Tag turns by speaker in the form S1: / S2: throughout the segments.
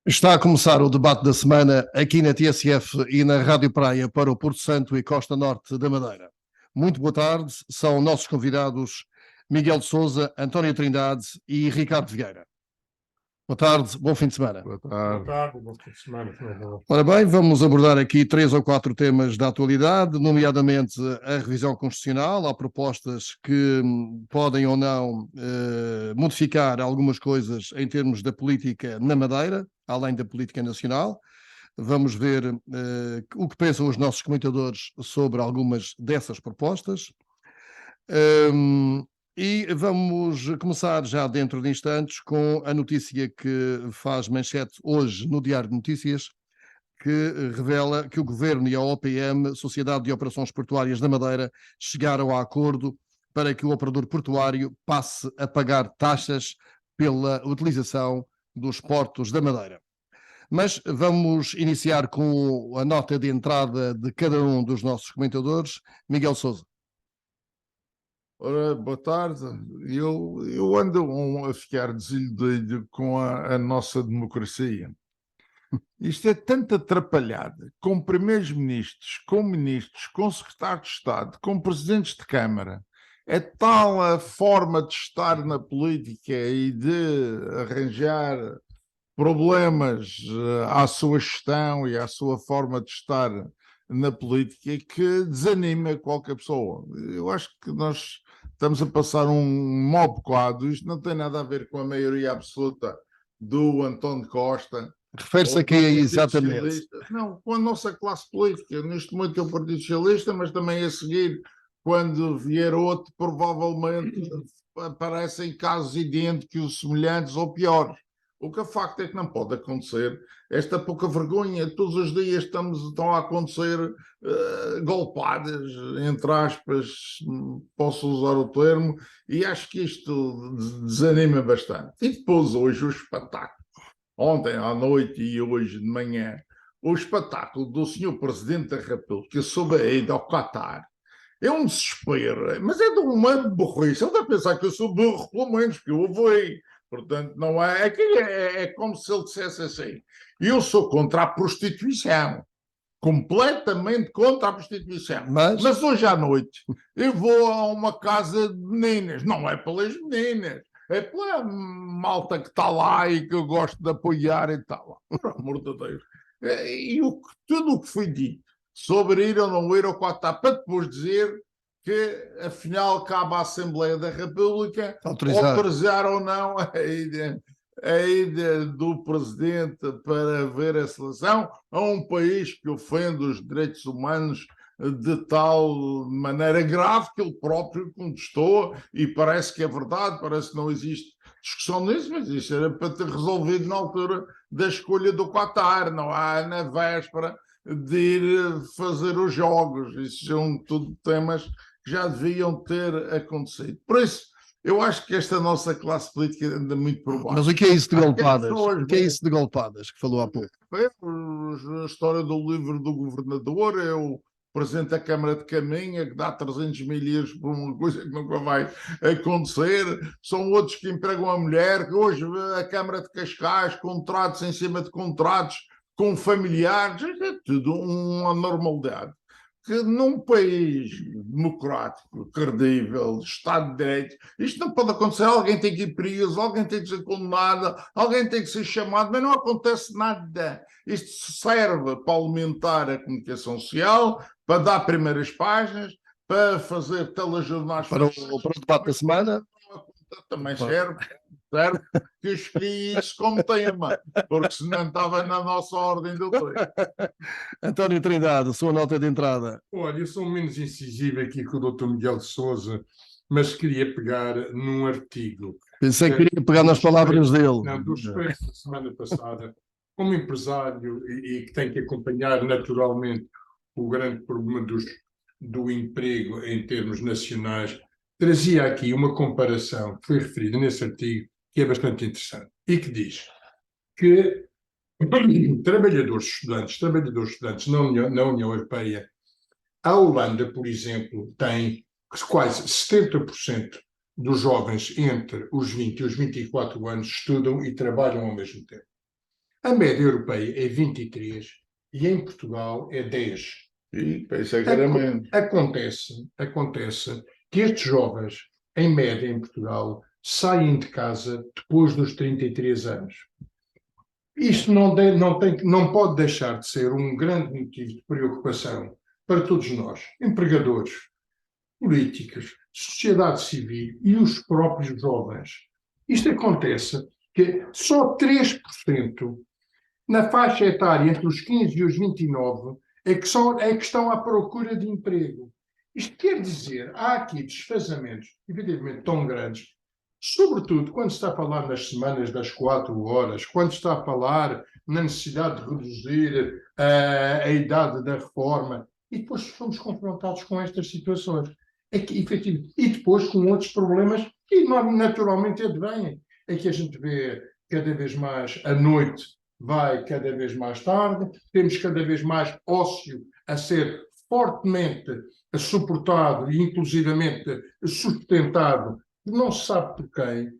S1: Está a começar o debate da semana aqui na TSF e na Rádio Praia para o Porto Santo e Costa Norte da Madeira. Muito boa tarde, são nossos convidados Miguel de Sousa, António Trindade e Ricardo Vieira. Boa tarde, bom fim de semana.
S2: Boa
S3: Boa
S2: tarde.
S3: tarde, bom fim de semana.
S1: Ora bem, vamos abordar aqui 3 ou 4 temas da atualidade, nomeadamente a revisão constitucional. Há propostas que podem ou não modificar algumas coisas em termos da política na Madeira, além da política nacional. Vamos ver o que pensam os nossos comentadores sobre algumas dessas propostas. E vamos começar já dentro de instantes com a notícia que faz manchete hoje no Diário de Notícias, que revela que o Governo e a OPM, Sociedade de Operações Portuárias da Madeira, chegaram a acordo para que o operador portuário passe a pagar taxas pela utilização dos portos da Madeira. Mas vamos iniciar com a nota de entrada de cada um dos nossos comentadores. Miguel Sousa.
S2: Ora, boa tarde. Eu ando a ficar desiludido com a nossa democracia. Isto é tanto atrapalhada, com primeiros-ministros, com ministros, com secretários de Estado, com presidentes de Câmara. É tal a forma de estar na política e de arranjar problemas à sua gestão e à sua forma de estar na política que desanima qualquer pessoa. Eu acho que nós estamos a passar um mau bocado. Isto não tem nada a ver com a maioria absoluta do António Costa.
S1: Refere-se aqui a exatamente.
S2: Socialista. Não, com a nossa classe política. Neste momento é o Partido Socialista, mas também a seguir, quando vier outro, provavelmente aparecem casos idênticos, semelhantes ou piores. O que é facto é que não pode acontecer esta pouca vergonha. Todos os dias estão a acontecer golpadas, entre aspas, posso usar o termo, e acho que isto desanima bastante. E depois hoje o espetáculo, ontem à noite e hoje de manhã, o espetáculo do Sr. Presidente da República sobre a ida ao Qatar. É um desespero, mas é de uma burrice. Ele deve pensar que eu sou burro, pelo menos, que eu ouvi. Portanto, não é. É como se ele dissesse assim: eu sou contra a prostituição, completamente contra a prostituição. Mas hoje à noite eu vou a uma casa de meninas, não é pelas meninas, é pela malta que está lá e que eu gosto de apoiar e tal. Por amor de Deus. E tudo o que foi dito sobre ir ou não ir ao Qatar, para depois dizer que afinal cabe à Assembleia da República autorizar ou não a ida do Presidente para ver a seleção a um país que ofende os direitos humanos de tal maneira grave que ele próprio contestou, e parece que é verdade, parece que não existe discussão nisso, mas isso era para ter resolvido na altura da escolha do Qatar, não há na véspera de ir fazer os jogos. Isso são tudo temas que já deviam ter acontecido. Por isso, eu acho que esta nossa classe política anda muito por baixo.
S1: Mas o que é isso de golpadas? O que é isso de golpadas que falou há pouco?
S2: A história do livro do governador é o presidente da Câmara de Caminha que dá 300 mil euros por uma coisa que nunca vai acontecer. São outros que empregam a mulher, que hoje a Câmara de Cascais, contratos em cima de contratos com familiares, é tudo uma normalidade. Que num país democrático, credível, Estado de Direito, isto não pode acontecer. Alguém tem que ir preso, alguém tem que ser condenado, alguém tem que ser chamado, mas não acontece nada. Isto serve para alimentar a comunicação social, para dar primeiras páginas, para fazer telejornais.
S1: Para o debate da semana.
S2: Também serve. Certo? Que eu escolhi isso como tema, porque senão estava na nossa ordem do dia.
S1: António Trindade, sua nota de entrada.
S3: Olha, eu sou menos incisivo aqui que o Dr. Miguel de Sousa, mas queria pegar num artigo.
S1: Pensei que queria pegar nas palavras dele.
S3: Não, do Expresso da semana passada, como empresário e que tem que acompanhar naturalmente o grande problema do emprego em termos nacionais, trazia aqui uma comparação que foi referida nesse artigo, que é bastante interessante, e que diz que trabalhadores estudantes na União Europeia, a Holanda, por exemplo, tem quase 70% dos jovens entre os 20 e os 24 anos estudam e trabalham ao mesmo tempo. A média europeia é 23 e em Portugal é 10.
S2: E pensei que era menos.
S3: Acontece que estes jovens, em média em Portugal, saem de casa depois dos 33 anos. Isto não pode deixar de ser um grande motivo de preocupação para todos nós, empregadores, políticos, sociedade civil e os próprios jovens. Isto acontece que só 3% na faixa etária entre os 15 e os 29 é que estão à procura de emprego. Isto quer dizer, há aqui desfazamentos, evidentemente, tão grandes, sobretudo quando se está a falar nas semanas das 4 horas, quando se está a falar na necessidade de reduzir a idade da reforma, e depois somos confrontados com estas situações. É que, efetivamente, e depois com outros problemas que naturalmente advêm. É que a gente vê cada vez mais a noite vai cada vez mais tarde, temos cada vez mais ócio a ser fortemente suportado e inclusivamente sustentado, não se sabe por quem.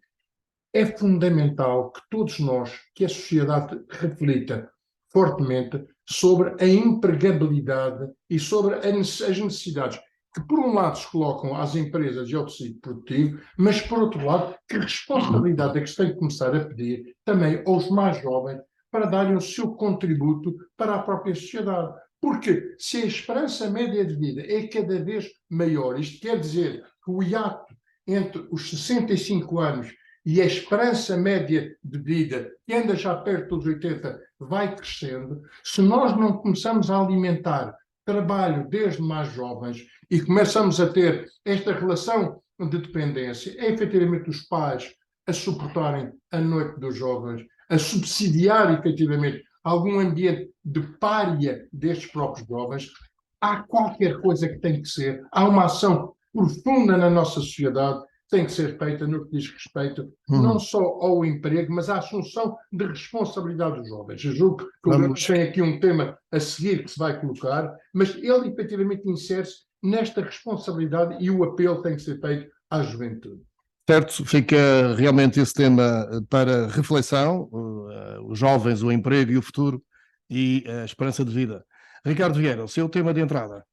S3: É fundamental que todos nós, que a sociedade reflita fortemente sobre a empregabilidade e sobre as necessidades que, por um lado, se colocam às empresas e ao tecido produtivo, mas, por outro lado, que responsabilidade é que se tem que começar a pedir também aos mais jovens para darem o seu contributo para a própria sociedade. Porque se a esperança média de vida é cada vez maior, isto quer dizer que o hiato entre os 65 anos e a esperança média de vida, que anda já perto dos 80, vai crescendo, se nós não começamos a alimentar trabalho desde mais jovens e começamos a ter esta relação de dependência, é efetivamente os pais a suportarem a noite dos jovens, a subsidiar efetivamente algum ambiente de pária destes próprios jovens, há qualquer coisa que tem que ser, há uma ação profunda na nossa sociedade tem que ser feita no que diz respeito não só ao emprego, mas à assunção de responsabilidade dos jovens. Eu julgo que o governo tem aqui um tema a seguir que se vai colocar, mas ele efetivamente insere-se nesta responsabilidade e o apelo tem que ser feito à juventude.
S1: Certo, fica realmente esse tema para reflexão, os jovens, o emprego e o futuro e a esperança de vida. Ricardo Vieira, o seu tema de entrada.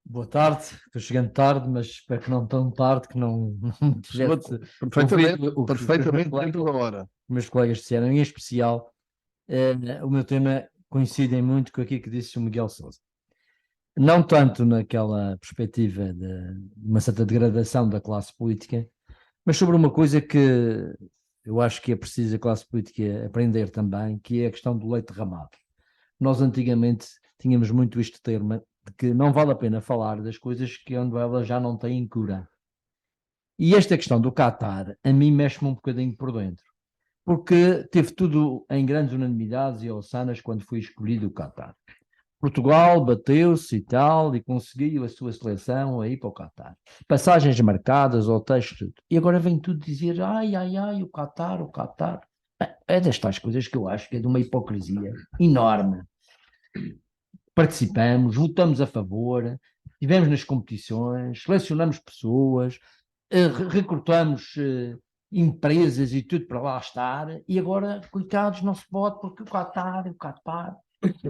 S4: Boa tarde, estou chegando tarde, mas espero que não tão tarde que não tivesse
S1: Perfeitamente dentro da hora.
S4: Meus colegas disseram, em especial, o meu tema coincide muito com aquilo que disse o Miguel Sousa. Não tanto naquela perspectiva de uma certa degradação da classe política, mas sobre uma coisa que eu acho que é preciso a classe política aprender também, que é a questão do leite derramado. Nós antigamente tínhamos muito este termo, de que não vale a pena falar das coisas que onde elas já não têm cura. E esta questão do Qatar, a mim mexe-me um bocadinho por dentro, porque teve tudo em grandes unanimidades e ossanas quando foi escolhido o Qatar. Portugal bateu-se e tal, e conseguiu a sua seleção aí para o Qatar. Passagens marcadas, hotéis, tudo. E agora vem tudo dizer, ai, o Qatar, o Qatar. É destas coisas que eu acho que é de uma hipocrisia enorme. Participamos, votamos a favor, estivemos nas competições, selecionamos pessoas, recrutamos empresas e tudo para lá estar, e agora, coitados, não se pode porque o Qatar.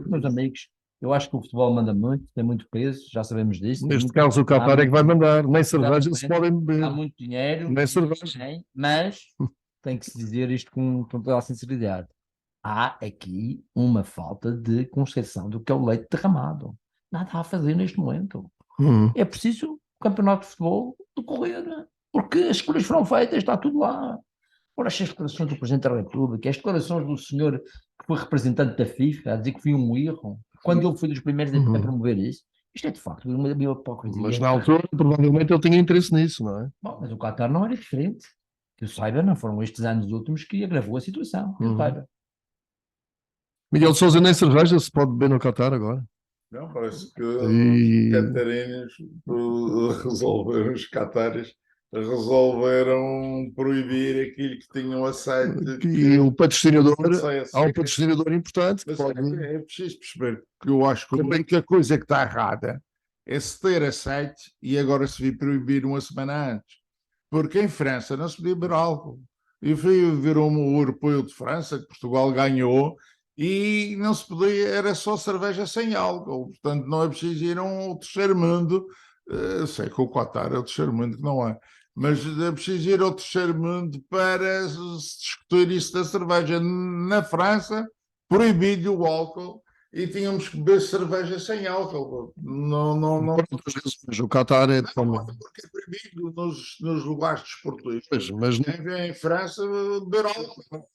S4: Meus amigos, eu acho que o futebol manda muito, tem muito peso, já sabemos disso.
S1: Neste caso, o Qatar é que vai mandar, nem cerveja se podem beber.
S4: Há muito dinheiro,
S1: nem cerveja.
S4: Mas tem que se dizer isto com toda a sinceridade. Há aqui uma falta de concepção do que é o leite derramado. Nada a fazer neste momento. É preciso o campeonato de futebol decorrer, porque as escolhas foram feitas, está tudo lá. Ora, as declarações do Presidente da República, as declarações do senhor que foi representante da FIFA, a dizer que foi um erro, quando ele foi dos primeiros a promover isso, isto é de facto uma hipocrisia.
S1: Mas na altura, provavelmente, ele tinha interesse nisso, não é?
S4: Bom, mas o Qatar não era diferente. Que eu saiba, não foram estes anos últimos que agravou a situação. Que eu saiba.
S1: Miguel de Sousa, nem cerveja se pode beber no Qatar agora.
S2: Não, parece que os catarinhos resolveram, os catares resolveram proibir aquilo que tinham aceito.
S1: E o patrocinador, há um patrocinador importante que pode...
S2: É preciso perceber que eu acho que a única coisa que está errada é se ter aceito e agora se vir proibir uma semana antes. Porque em França não se podia beber álcool. E virou o europeu de França, que Portugal ganhou, e não se podia, era só cerveja sem álcool, portanto não é preciso ir a um terceiro mundo, sei que o Qatar é o terceiro mundo que não é, mas é preciso ir ao terceiro mundo para se discutir isso da cerveja. Na França, proibido o álcool e tínhamos que beber cerveja sem álcool. Não,
S1: Por outras razões, o Qatar é de forma.
S2: porque é proibido nos lugares desportivos.
S1: Mas
S2: Em França, beber álcool.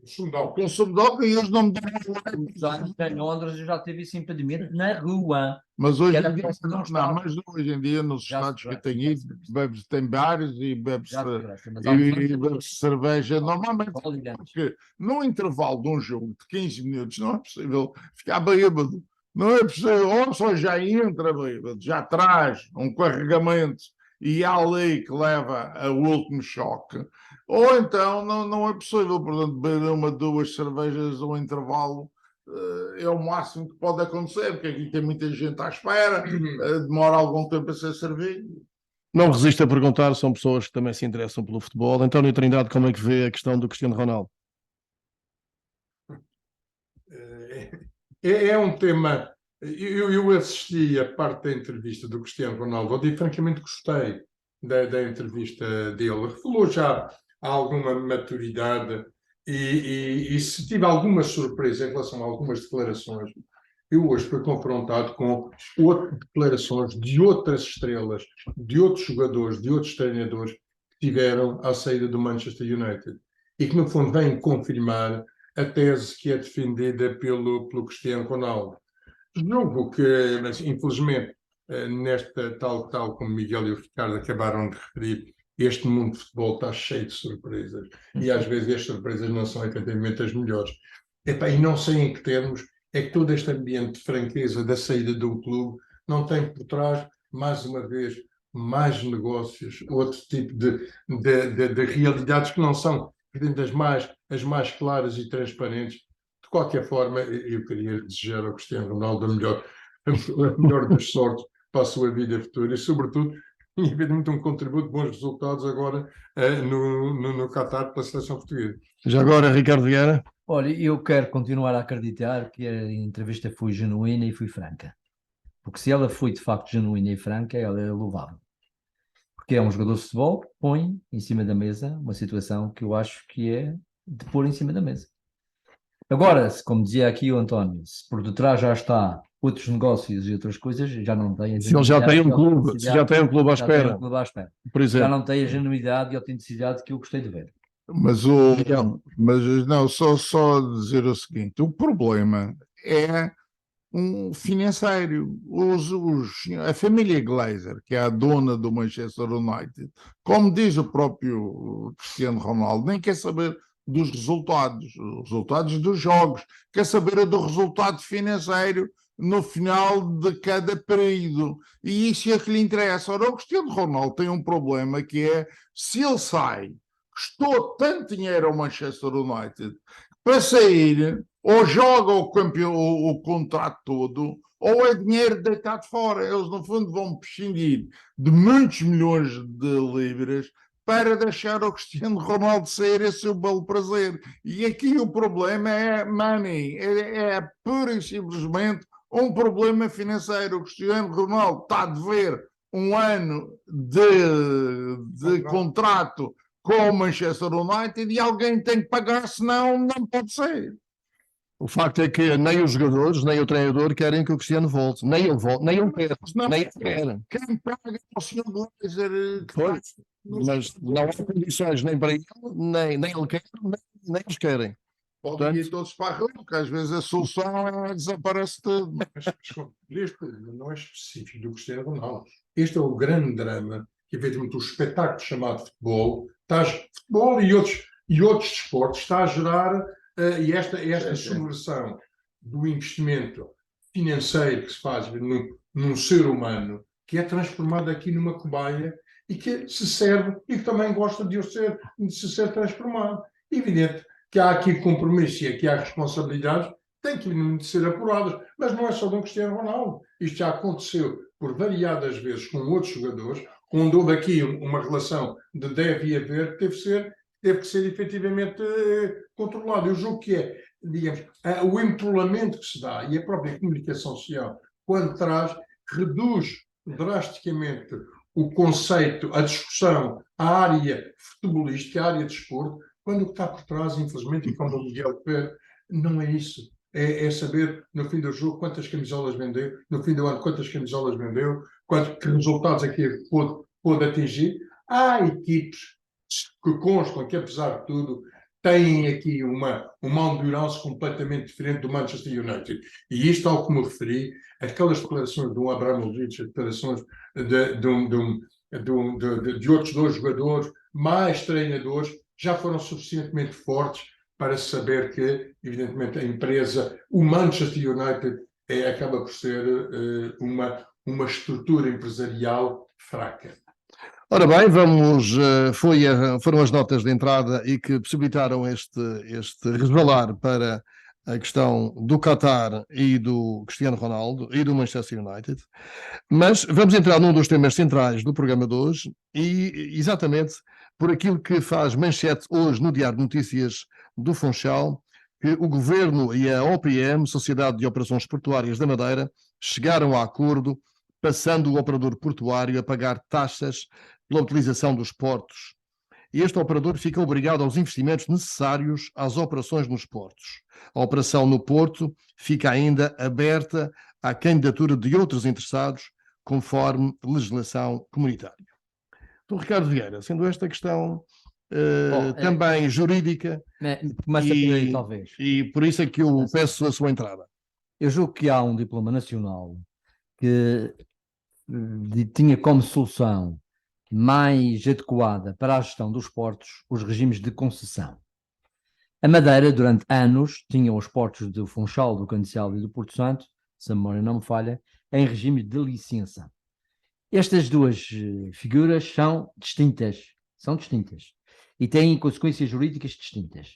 S3: Consumo de
S2: O
S3: álcool.
S2: consumo de álcool e eles não me dão.
S4: Em Londres eu já tive esse impedimento na rua.
S2: Mas hoje
S4: Era
S2: em dia,
S4: para não
S2: não,
S4: estar.
S2: mas hoje em dia nos
S4: Já se
S2: estados que eu
S4: gosta,
S2: tenho
S4: já
S2: ido,
S4: se gosta.
S2: bebe-se, tem bares e bebe-se
S4: Já se gosta, mas há um
S2: bebe-se cerveja. Normalmente,
S4: diferente.
S2: porque no intervalo de um jogo de 15 minutos não é possível ficar bêbado. Não é possível, ou só já entra bêbado, já traz um carregamento e há ali que leva ao último choque, ou então não é possível, portanto, beber uma, duas cervejas ao intervalo é o máximo que pode acontecer, porque aqui tem muita gente à espera, demora algum tempo a ser servido.
S1: não resisto a perguntar, são pessoas que também se interessam pelo futebol. António Trindade, como é que vê a questão do Cristiano Ronaldo?
S3: É um tema. Eu assisti a parte da entrevista do Cristiano Ronaldo e francamente gostei da entrevista dele. Revelou já alguma maturidade e se tive alguma surpresa em relação a algumas declarações, eu hoje fui confrontado com declarações de outras estrelas, de outros jogadores, de outros treinadores que tiveram à saída do Manchester United e que, no fundo, vêm confirmar a tese que é defendida pelo Cristiano Ronaldo. Julgo que, mas, infelizmente, nesta tal como Miguel e o Ricardo acabaram de referir, este mundo de futebol está cheio de surpresas e às vezes as surpresas não são efetivamente as melhores. E não sei em que termos é que todo este ambiente de franqueza da saída do clube não tem por trás, mais uma vez, mais negócios, outro tipo de realidades que não são as mais claras e transparentes. De qualquer forma, eu queria desejar ao Cristiano Ronaldo a melhor das sortes para a sua vida futura e, sobretudo, evidentemente, um contributo de bons resultados agora no Qatar pela seleção portuguesa.
S1: Já agora, Ricardo Vieira.
S4: Olha, eu quero continuar a acreditar que a entrevista foi genuína e foi franca. Porque se ela foi de facto genuína e franca, ela é louvável. Porque é um jogador de futebol que põe em cima da mesa uma situação que eu acho que é de pôr em cima da mesa. Agora, como dizia aqui o António, se por detrás já está outros negócios e outras coisas, já não tem a
S1: Se ele já tem um
S4: genuinidade e
S1: clube, se já tem um clube à
S4: já tem
S1: espera,
S4: um clube à espera.
S1: por
S4: Já
S1: exemplo.
S4: não tem a genuinidade e a autenticidade que eu gostei de ver.
S2: Mas não, só dizer o seguinte: o problema é um financeiro. A família Glazer, que é a dona do Manchester United, como diz o próprio Cristiano Ronaldo, nem quer saber dos resultados, os resultados dos jogos, quer saber do resultado financeiro no final de cada período. E isso é que lhe interessa. Ora, o Cristiano Ronaldo tem um problema que é, se ele sai, custou tanto dinheiro ao Manchester United, para sair, ou joga o contrato todo, ou é dinheiro deitado fora. Eles, no fundo, vão prescindir de muitos milhões de libras para deixar o Cristiano Ronaldo sair a seu belo prazer. E aqui o problema é money, é pura e simplesmente um problema financeiro. O Cristiano Ronaldo está a dever um ano de contrato com o Manchester United e alguém tem que pagar, senão não pode ser.
S1: O facto é que nem os jogadores, nem o treinador querem que o Cristiano volte. Nem ele volte, nem ele quer. Nem ele quer.
S2: Quem paga é o Sr. Glazer.
S1: Pois, mas não há condições nem para ele, nem ele quer, nem eles querem.
S2: Podem ir todos para a rua, porque às vezes a solução é desaparece tudo.
S3: Mas este não é específico do Cristiano Ronaldo. Este é o grande drama que, efetivamente, o espetáculo chamado futebol, futebol e outros desportos, está a gerar e esta subversão do investimento financeiro que se faz num ser humano, que é transformado aqui numa cobaia e que se serve e que também gosta de se ser transformado. Evidente que há aqui compromisso e aqui há responsabilidades, têm que ser apuradas, mas não é só do Cristiano Ronaldo. Isto já aconteceu por variadas vezes com outros jogadores, onde houve aqui uma relação de deve e haver que teve que ser efetivamente controlado. Eu julgo que digamos, o empolamento que se dá e a própria comunicação social, quando traz, reduz drasticamente o conceito, a discussão, a área futebolística, a área de desporto, quando o que está por trás, infelizmente, e como o Miguel pede, não é isso. É saber, no fim do jogo, quantas camisolas vendeu, no fim do ano, quantas camisolas vendeu, que resultados é que pôde atingir. Há equipes que constam que, apesar de tudo, têm aqui uma endurance completamente diferente do Manchester United. E isto, ao que me referi, aquelas declarações de um Abramovich, as declarações de outros dois jogadores, mais treinadores, já foram suficientemente fortes para saber que, evidentemente, a empresa, o Manchester United, acaba por ser uma estrutura empresarial fraca.
S1: Ora bem, foram as notas de entrada e que possibilitaram este resvalar para a questão do Qatar e do Cristiano Ronaldo e do Manchester United. Mas vamos entrar num dos temas centrais do programa de hoje e exatamente por aquilo que faz manchete hoje no Diário de Notícias do Funchal, que o Governo e a OPM, Sociedade de Operações Portuárias da Madeira, chegaram a acordo, passando o operador portuário a pagar taxas pela utilização dos portos. Este operador fica obrigado aos investimentos necessários às operações nos portos. A operação no porto fica ainda aberta à candidatura de outros interessados, conforme legislação comunitária. Então, Ricardo Vieira, sendo esta questão também jurídica,
S4: Começa por aí, talvez.
S1: e por isso é que eu peço a sua entrada.
S4: Eu julgo que há um diploma nacional que tinha como solução mais adequada para a gestão dos portos os regimes de concessão. A Madeira, durante anos, tinha os portos do Funchal, do Cancelo e do Porto Santo, se a memória não me falha, em regime de licença. Estas duas figuras são distintas e têm consequências jurídicas distintas.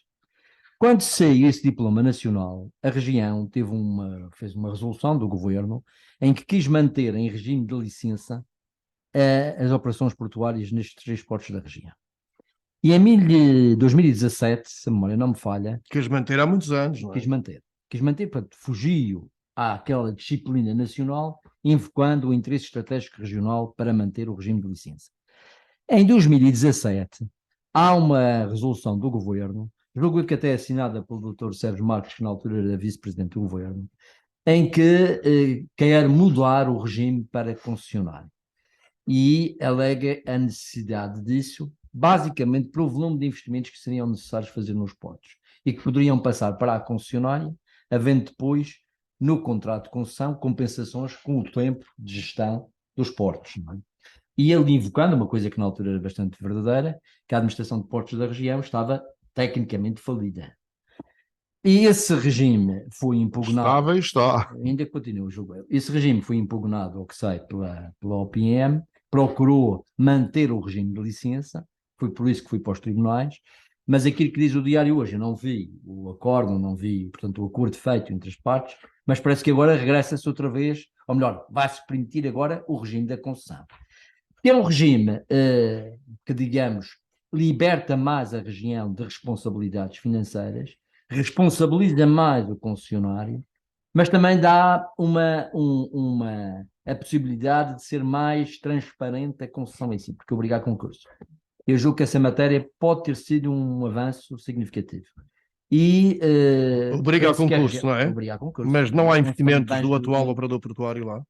S4: Quando saiu esse diploma nacional, a região fez uma resolução do governo em que quis manter em regime de licença as operações portuárias nestes 3 portos da região. E em 2017, se a memória não me falha...
S1: Quis manter há muitos anos, não é?
S4: Quis manter, portanto, fugiu àquela disciplina nacional, invocando o interesse estratégico regional para manter o regime de licença. Em 2017, há uma resolução do governo, julgo que até assinada pelo Dr. Sérgio Marques, que na altura era vice-presidente do governo, em que quer mudar o regime para concessionário. E alega a necessidade disso, basicamente pelo volume de investimentos que seriam necessários fazer nos portos e que poderiam passar para a concessionária, havendo depois, no contrato de concessão, compensações com o tempo de gestão dos portos. Não é? E ele invocando uma coisa que na altura era bastante verdadeira, que a administração de portos da região estava tecnicamente falida. E esse regime foi impugnado...
S2: Estava e está.
S4: Ainda continua o jogo. Esse regime foi impugnado, ao que sei, pela OPM, procurou manter o regime de licença, foi por isso que foi para os tribunais, mas aquilo que diz o diário hoje, eu não vi o acordo, não vi, portanto, o acordo feito entre as partes, mas parece que agora regressa-se outra vez, ou melhor, vai-se permitir agora o regime da concessão. Que é um regime que, digamos, liberta mais a região de responsabilidades financeiras, responsabiliza mais o concessionário, mas também dá a possibilidade de ser mais transparente a concessão em si, porque obriga a concurso. Eu julgo que essa matéria pode ter sido um avanço significativo. E
S1: obriga a concurso, não é?
S4: Obriga a concurso.
S1: Mas não há investimentos do atual operador portuário lá?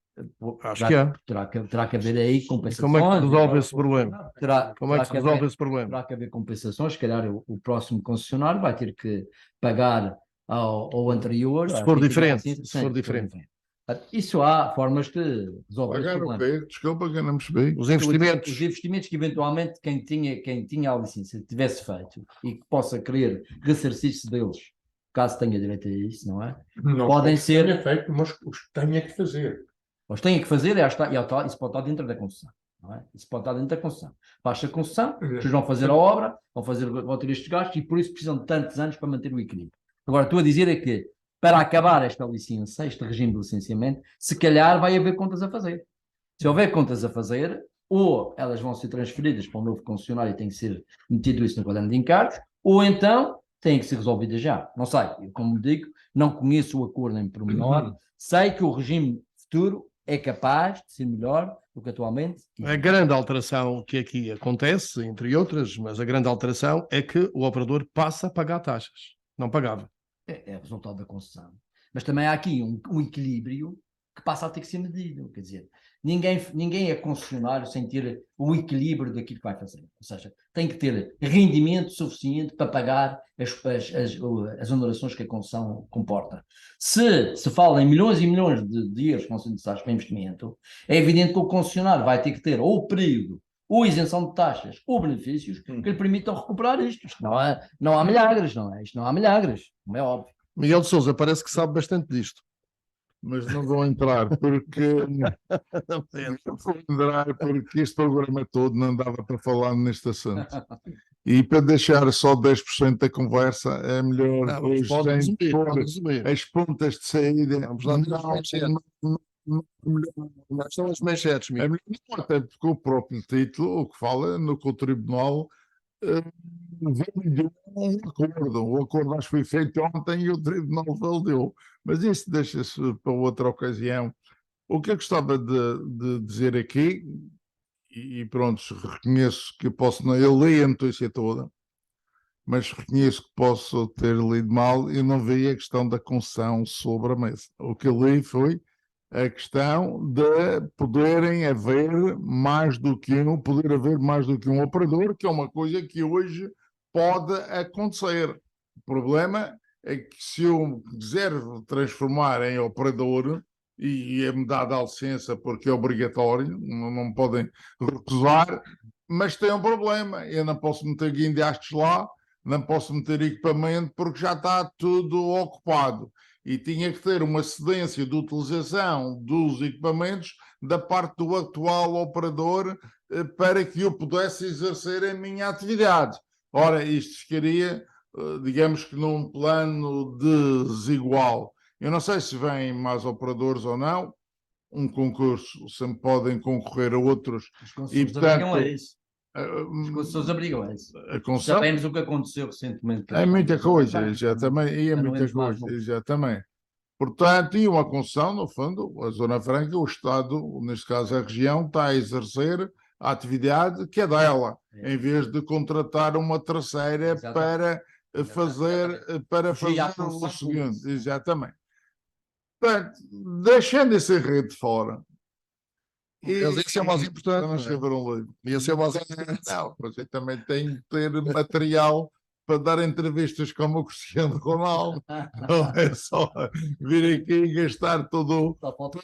S1: Acho que há.
S4: Terá que haver aí compensações.
S1: Como é que resolve esse problema? Como é que se resolve esse problema?
S4: Terá que haver compensações, se calhar o próximo concessionário vai ter que pagar ao anterior.
S1: Se for diferente. Se for diferente.
S4: Isso há formas de resolver esse
S2: Pagar o
S4: problema.
S2: quê? Desculpa que eu não percebi.
S1: Os investimentos.
S4: Os investimentos que eventualmente quem tinha a licença tivesse feito e que possa querer ressarcir-se deles, caso tenha direito a isso, não é?
S3: Não
S4: Podem ser...
S3: tenha feito, mas os que tenha que fazer.
S4: Os têm que fazer, isso pode estar dentro da concessão. Não é? Isso pode estar dentro da concessão. Baixa a concessão, vocês vão fazer a obra, vão ter estes gastos e por isso precisam de tantos anos para manter o equilíbrio. Agora, estou a dizer é que, para acabar esta licença, este regime de licenciamento, se calhar vai haver contas a fazer. Se houver contas a fazer, ou elas vão ser transferidas para um novo concessionário e tem que ser metido isso no quadrante de encargos, ou então têm que ser resolvidas já. Não sei, eu, como digo, não conheço o acordo em pormenor, sei que o regime futuro é capaz de ser melhor do que atualmente.
S1: A grande alteração que aqui acontece, entre outras, mas a grande alteração é que o operador passa a pagar taxas. Não pagava.
S4: É resultado da concessão. Mas também há aqui um equilíbrio que passa a ter que ser medido. Quer dizer, ninguém é concessionário sem ter o equilíbrio daquilo que vai fazer. Ou seja, tem que ter rendimento suficiente para pagar as onerações que a concessão comporta. Se fala em milhões e milhões de euros que vão ser necessários para investimento, é evidente que o concessionário vai ter que ter ou período, ou isenção de taxas, ou benefícios que lhe permitam recuperar isto. Não há milagres, não é? Isto não há milagres, como é óbvio.
S1: Miguel de Sousa parece que sabe bastante disto.
S2: Mas não vou entrar porque este programa todo não dava para falar neste assunto. E para deixar só 10% da conversa, é melhor
S1: Não, mas
S2: hoje
S1: pode
S2: sem
S1: resumir,
S2: pôr
S1: pode resumir.
S2: as pontas de saída.
S1: Vamos lá ver as manchetes. Onde estão as manchetes,
S2: É
S1: Miguel?
S2: melhor, até porque o próprio título, o que fala no que o Tribunal validou um acordo. O acordo acho que foi feito ontem e o Tribunal validou. Mas isso deixa-se para outra ocasião. O que eu gostava de dizer aqui, e pronto, reconheço que posso, eu leio a notícia toda, mas reconheço que posso ter lido mal e não vi a questão da concessão sobre a mesa. O que eu li foi a questão de poderem haver mais do que poder haver mais do que um operador, que é uma coisa que hoje pode acontecer. O problema é que se eu quiser transformar em operador, e é-me dada a licença porque é obrigatório, não podem recusar, mas tem um problema, eu não posso meter guindastes lá, não posso meter equipamento porque já está tudo ocupado. E tinha que ter uma cedência de utilização dos equipamentos da parte do atual operador para que eu pudesse exercer a minha atividade. Ora, isto ficaria, digamos que num plano desigual. Eu não sei se vêm mais operadores ou não, um concurso sempre podem concorrer a outros.
S4: Os concessões abrigam a isso. Os
S2: Os
S4: concessões abrigam a isso.
S2: a concessão
S4: Sabemos o que aconteceu recentemente.
S2: é muita coisa,
S4: já
S2: exatamente, e é
S4: não
S2: muita
S4: entro mais
S2: coisa,
S4: no-
S2: exatamente. Portanto, e uma concessão, no fundo, a Zona Franca, o Estado, neste caso a região, está a exercer a atividade que é dela,
S4: É.
S2: em vez de contratar uma terceira
S4: Exatamente.
S2: para
S4: Fugir à
S2: fazer o
S4: concessão
S2: segundo.
S4: pública.
S2: Exatamente. Portanto, deixando esse rede fora.
S1: Mas esse é o mais importante,
S2: Para não
S1: não é?
S2: escrever um livro.
S1: Esse é o mais importante.
S2: Não, pois eu também tenho que ter material para dar entrevistas como o Cristiano Ronaldo. Não é só vir aqui e gastar todo
S4: Só falta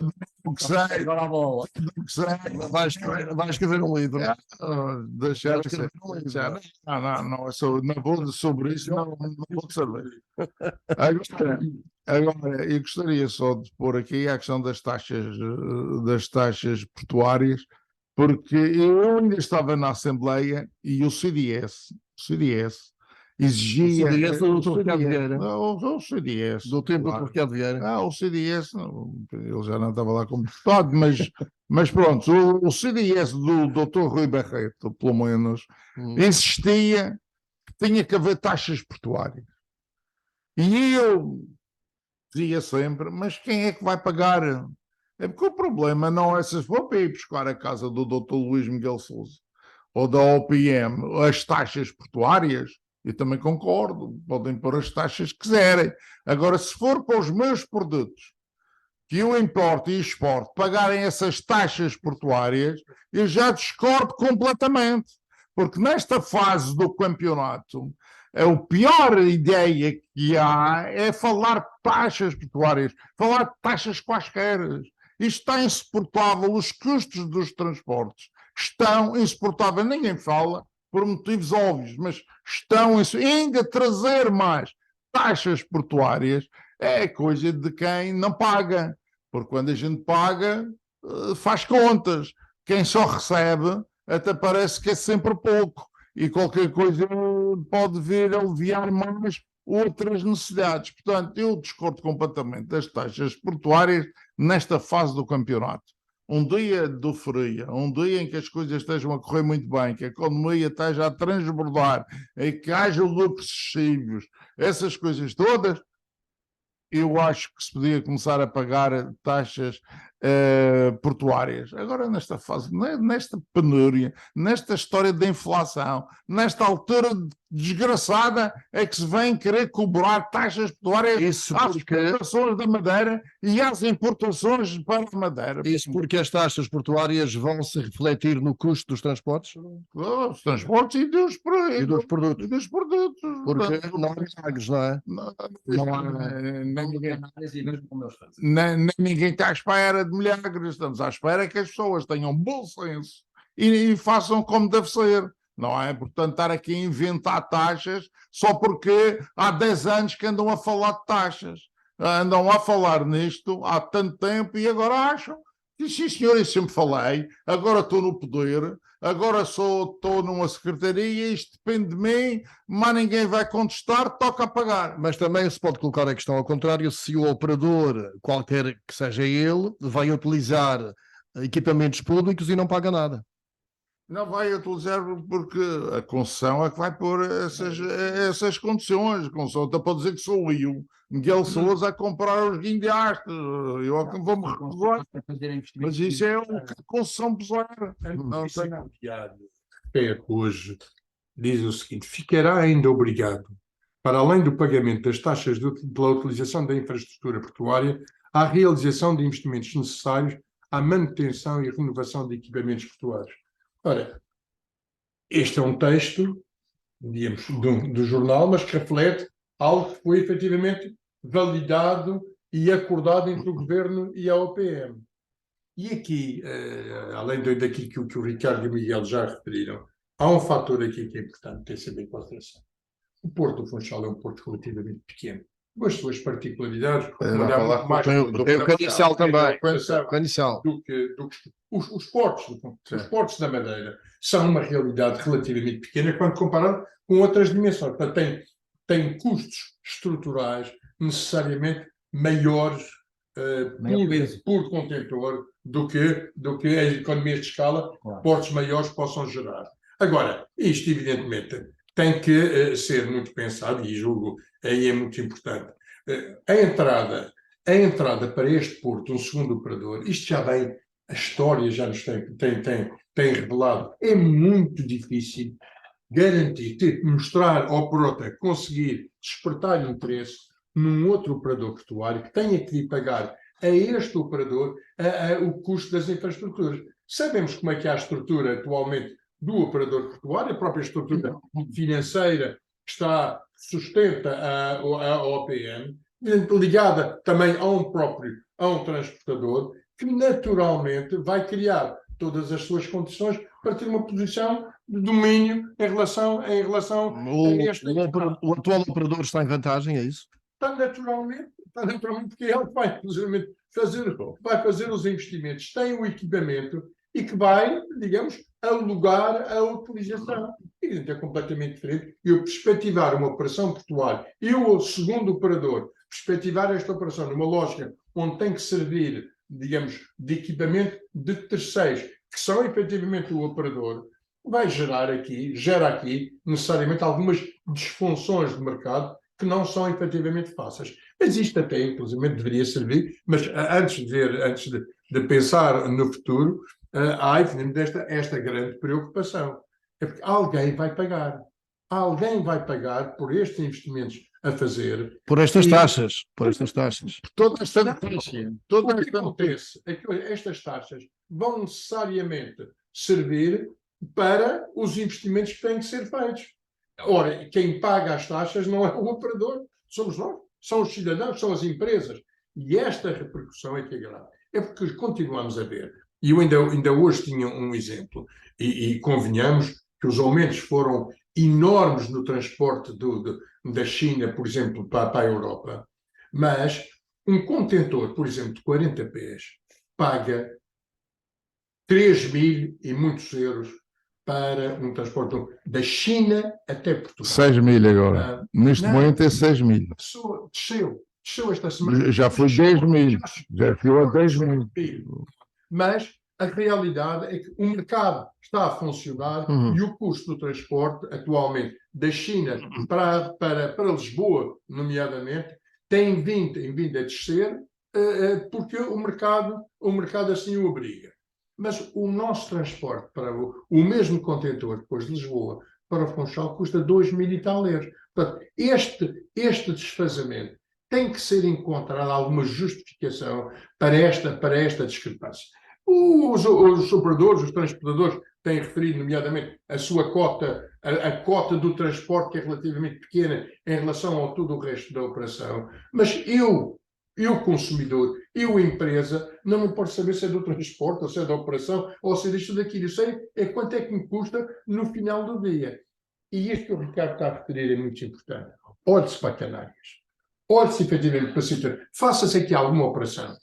S2: o que sai,
S4: agora a bola.
S2: o que sai.
S1: Vai escrever um livro.
S2: Deixar
S1: Vai escrever um livro.
S2: não, não vou sobre isso, não vou saber. Agora, eu gostaria só de pôr aqui a questão das taxas portuárias, porque eu ainda estava na Assembleia e o CDS exigia...
S1: O CDS do Dr. Ricardo Vieira.
S2: O CDS.
S1: Do tempo do
S2: claro.
S1: Ricardo Vieira.
S2: O CDS, ele já não estava lá como deputado, mas pronto, o CDS do Dr. Rui Barreto, pelo menos, insistia que tinha que haver taxas portuárias. E eu dizia sempre, mas quem é que vai pagar? É porque o problema não é se for para ir buscar a casa do Dr. Luís Miguel Sousa ou da OPM as taxas portuárias, eu também concordo, podem pôr as taxas que quiserem. Agora, se for para os meus produtos que eu importo e exporto pagarem essas taxas portuárias, eu já discordo completamente. Porque nesta fase do campeonato, a pior ideia que há é falar de taxas portuárias, falar de taxas quaisquer. Isto está insuportável, os custos dos transportes estão insuportáveis. Ninguém fala por motivos óbvios, mas estão e ainda trazer mais taxas portuárias é coisa de quem não paga, porque quando a gente paga, faz contas. Quem só recebe, até parece que é sempre pouco, e qualquer coisa pode vir a aliviar mais outras necessidades. Portanto, eu discordo completamente das taxas portuárias nesta fase do campeonato. um dia de euforia, um dia em que as coisas estejam a correr muito bem, que a economia esteja a transbordar, e que haja lucros excessivos, essas coisas todas, eu acho que se podia começar a pagar taxas portuárias. Agora, nesta fase, nesta penúria, nesta história de inflação, nesta altura desgraçada, é que se vem querer cobrar taxas portuárias
S1: Isso
S2: às
S1: porque,
S2: exportações da Madeira e às importações para a Madeira.
S1: isso porque as taxas portuárias vão se refletir no custo dos transportes
S2: Os transportes e dos
S1: e dos produtos.
S2: E dos produtos.
S1: Porque não há milagres, não é?
S2: Não há, nem ninguém está à espera de milagres, estamos à espera que as pessoas tenham bom senso e façam como deve ser, não é? Portanto, estar aqui a inventar taxas só porque há 10 anos que andam a falar de taxas, andam a falar nisto há tanto tempo e agora acham que sim senhor, eu sempre falei, agora estou no poder, agora estou numa secretaria, isto depende de mim, mas ninguém vai contestar, toca a pagar.
S1: Mas também se pode colocar a questão ao contrário, se o operador, qualquer que seja ele, vai utilizar equipamentos públicos e não paga nada.
S2: Não vai utilizar porque a concessão é que vai pôr essas condições. A concessão está para dizer que sou eu, Miguel Sousa, a comprar os guindeastes. Eu é que vou-me recusar. Mas isso é o que a concessão puser. Não
S3: Isso
S2: tem
S3: é
S2: nada.
S3: copiado. PEC hoje diz o seguinte: ficará ainda obrigado, para além do pagamento das taxas pela utilização da infraestrutura portuária, à realização de investimentos necessários à manutenção e renovação de equipamentos portuários. Ora, este é um texto, digamos, do jornal, mas que reflete algo que foi efetivamente validado e acordado entre o Governo e a OPM. E aqui, além daquilo que o Ricardo e o Miguel já referiram, há um fator aqui que é importante ter sempre em consideração. O Porto do Funchal é um porto relativamente pequeno, com as suas particularidades.
S1: Tem o Canissal também. Canissal.
S3: Do que os portos da Madeira são uma realidade relativamente pequena quando comparado com outras dimensões. Portanto, tem custos estruturais necessariamente maiores por contentor do que as economias de escala,
S4: Claro.
S3: portos maiores possam gerar. Agora, isto evidentemente tem que ser muito pensado e julgo aí é muito importante. A entrada para este porto, um segundo operador, isto já vem, a história já nos tem revelado, é muito difícil garantir, mostrar ao PROTA conseguir despertar interesse num outro operador portuário que tenha que lhe pagar a este operador o custo das infraestruturas. Sabemos como é que é a estrutura atualmente do operador portuário, a própria estrutura financeira que sustenta a OPM, ligada também a um transportador, que naturalmente vai criar todas as suas condições para ter uma posição de domínio em relação a este.
S1: O atual operador está em vantagem, é isso?
S3: Está naturalmente porque ele vai fazer os investimentos, tem o equipamento e que vai, digamos, alugar a utilização. É completamente diferente. Eu perspectivar uma operação portuária, o segundo operador, perspectivar esta operação numa lógica onde tem que servir, digamos, de equipamento de terceiros, que são efetivamente o operador, gera aqui necessariamente algumas disfunções de mercado que não são efetivamente fáceis. Mas isto até, inclusive, deveria servir, mas antes de pensar no futuro, há evidentemente esta grande preocupação. É porque alguém vai pagar. Alguém vai pagar por estes investimentos a fazer.
S1: Por estas taxas. Por estas taxas.
S2: Toda esta notícia.
S3: O que acontece é que estas taxas vão necessariamente servir para os investimentos que têm que ser feitos. Ora, quem paga as taxas não é o operador, somos nós, são os cidadãos, são as empresas. E esta repercussão é que é grave. É porque continuamos a ver. E eu ainda hoje tinha um exemplo, e convenhamos que os aumentos foram enormes no transporte da China, por exemplo, para a Europa, mas um contentor, por exemplo, de 40 pés, paga 3.000 e muitos euros para um transporte da China até Portugal.
S2: 6.000 agora. Neste momento é 6.000.
S3: Desceu esta semana.
S2: Já foi 10.000. Já foi a 10.000.
S3: mas a realidade é que o mercado está a funcionar e o custo do transporte, atualmente, da China para Lisboa, nomeadamente, tem vindo a descer, porque o mercado assim o obriga. Mas o nosso transporte para o mesmo contentor depois de Lisboa para o Funchal custa 2.000 e tal euros. Portanto, este desfazamento tem que ser encontrada alguma justificação para esta discrepância. Os operadores, os transportadores, têm referido, nomeadamente, a sua cota, a cota do transporte, que é relativamente pequena em relação a todo o resto da operação. Mas eu, consumidor, eu, empresa, não me importa saber se é do transporte, ou se é da operação, ou se é disto ou daquilo. Eu sei quanto é que me custa no final do dia. E isto que o Ricardo está a referir é muito importante. Olhe-se para Canárias. Olhe-se efetivamente para a situação. Faça-se aqui alguma operação.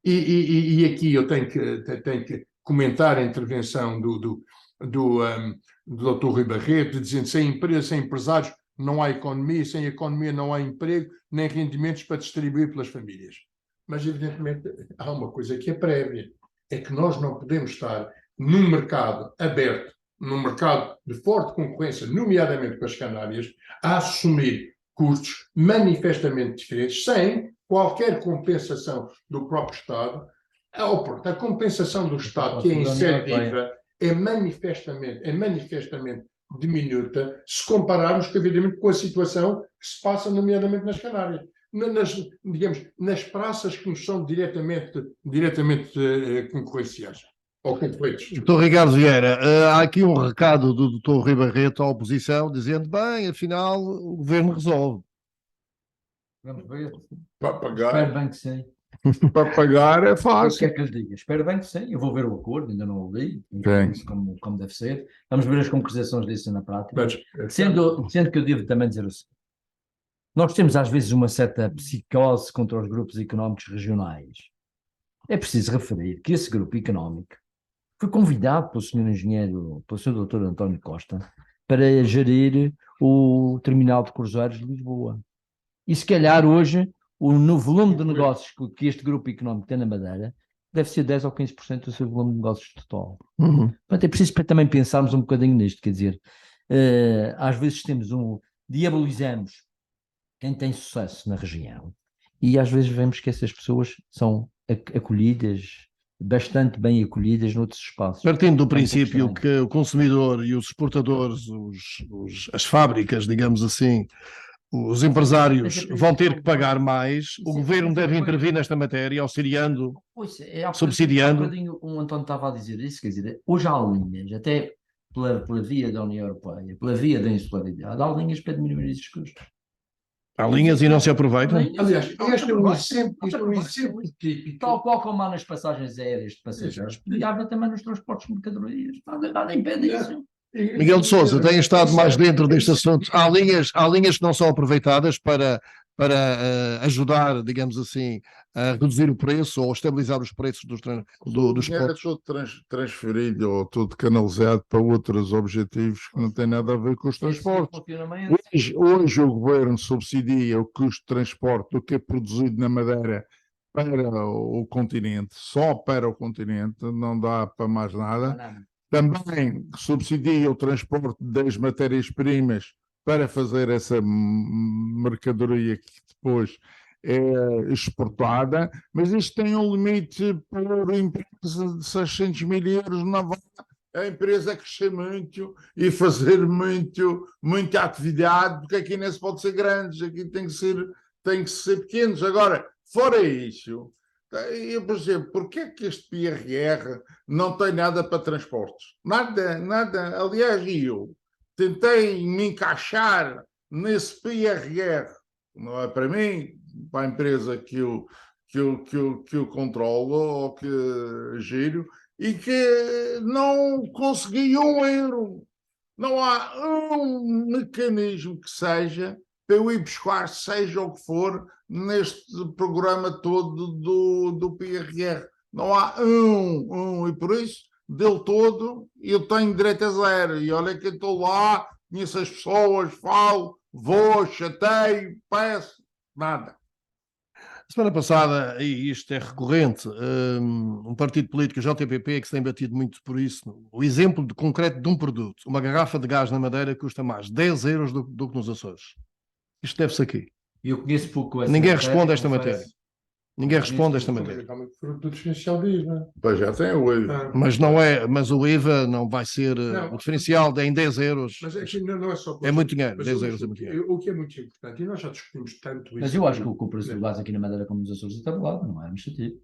S3: E aqui eu tenho que comentar a intervenção do Dr. Rui Barreto, dizendo que sem empresas, sem empresários, não há economia, sem economia não há emprego, nem rendimentos para distribuir pelas famílias. Mas, evidentemente, há uma coisa que é prévia, é que nós não podemos estar num mercado aberto, num mercado de forte concorrência, nomeadamente com as Canárias, a assumir custos manifestamente diferentes, sem qualquer compensação do próprio Estado. A compensação do Estado, que é incentiva, é manifestamente diminuta, se compararmos, evidentemente, com a situação que se passa, nomeadamente, nas Canárias. Nas praças que nos são diretamente concorrenciais. Ou conflitos.
S1: Dr. Ricardo Vieira, há aqui um recado do Dr. Rui Barreto à oposição, dizendo, bem, afinal, o governo resolve.
S4: Vamos ver.
S2: Para
S4: Espero
S2: pagar,
S4: bem que sim.
S2: para pagar é
S4: O que
S2: fácil.
S4: é que lhe diga? Espero bem que sim. Eu vou ver o acordo, ainda não o li,
S2: Sim.
S4: como deve ser. Vamos ver as concretizações disso na prática.
S3: Mas,
S4: Sendo que eu devo também dizer o seguinte. Nós temos às vezes uma certa psicose contra os grupos económicos regionais. É preciso referir que esse grupo económico foi convidado pelo Sr. Engenheiro, pelo Sr. Dr. António Costa, para gerir o terminal de cruzeiros de Lisboa. E se calhar hoje, no volume de negócios que este grupo económico tem na Madeira, deve ser 10 ou 15% do seu volume de negócios total. Portanto, é preciso também pensarmos um bocadinho nisto, quer dizer, às vezes diabolizamos quem tem sucesso na região e às vezes vemos que essas pessoas são acolhidas, bastante bem acolhidas noutros espaços.
S1: Partindo do princípio que o consumidor e os exportadores, as fábricas, digamos assim, os empresários vão ter que pagar mais, o governo deve intervir nesta matéria, auxiliando, subsidiando.
S4: O António estava a dizer isso, quer dizer, hoje há linhas, até pela via da União Europeia, pela via da insularidade, há linhas para diminuir esses custos.
S1: Há linhas e não se aproveitam?
S3: aliás, este é um exemplo típico.
S4: Tal qual como há nas passagens aéreas de passageiros, podia haver também nos transportes de mercadorias. Nada impede isso.
S1: Miguel de Sousa, tem estado mais dentro deste assunto. Há linhas que não são aproveitadas para ajudar, digamos assim, a reduzir o preço ou estabilizar os preços dos
S2: dinheiro é
S1: portos.
S2: todo transferido ou todo canalizado para outros objetivos que não têm nada a ver com os transportes. Hoje o governo subsidia o custo de transporte do que é produzido na Madeira para o continente, só para o continente, não dá para mais nada. Também subsidia o transporte das matérias-primas para fazer essa mercadoria que depois é exportada, mas isto tem um limite por empresa de 600 mil euros, não vai a empresa crescer muito e fazer muita atividade, porque aqui não se pode ser grandes, aqui tem que ser pequenos. Agora, fora isso, eu, por exemplo, porquê é que este PRR não tem nada para transportes? Nada. Aliás, eu tentei me encaixar nesse PRR, não é para mim, para a empresa que eu controlo ou que giro, e que não consegui €1. Não há um mecanismo que seja para eu ir buscar, seja o que for, neste programa todo do PRR. Não há e por isso, dele todo, eu tenho direito a zero. E olha que eu estou lá, conheço as pessoas, falo, vou, chateio, peço, nada.
S1: Semana passada, e isto é recorrente, um partido político, o JPP, que se tem batido muito por isso, o exemplo de concreto de um produto, uma garrafa de gás na Madeira custa mais 10 euros do que nos Açores. Isto deve-se aqui.
S4: Eu conheço pouco essa
S1: Ninguém
S4: matéria,
S1: responde a esta
S4: confesso.
S1: matéria. Ninguém responde a esta
S3: Mas
S1: matéria.
S3: realmente fruto do desessencialismo.
S2: Pois já tem o
S1: Mas não é, mas o IVA não vai ser
S3: Não.
S1: o diferencial em 10 euros.
S3: Mas é que não é só.
S1: É muito dinheiro,
S3: Mas
S1: 10
S3: eu
S1: euros é
S3: acho
S1: muito
S3: que-
S1: dinheiro.
S3: O que é muito importante, e nós já discutimos tanto isso.
S4: Mas eu acho que o preço do
S3: Não.
S4: gás aqui na Madeira como nos Açores está tabulado, não é administrativo.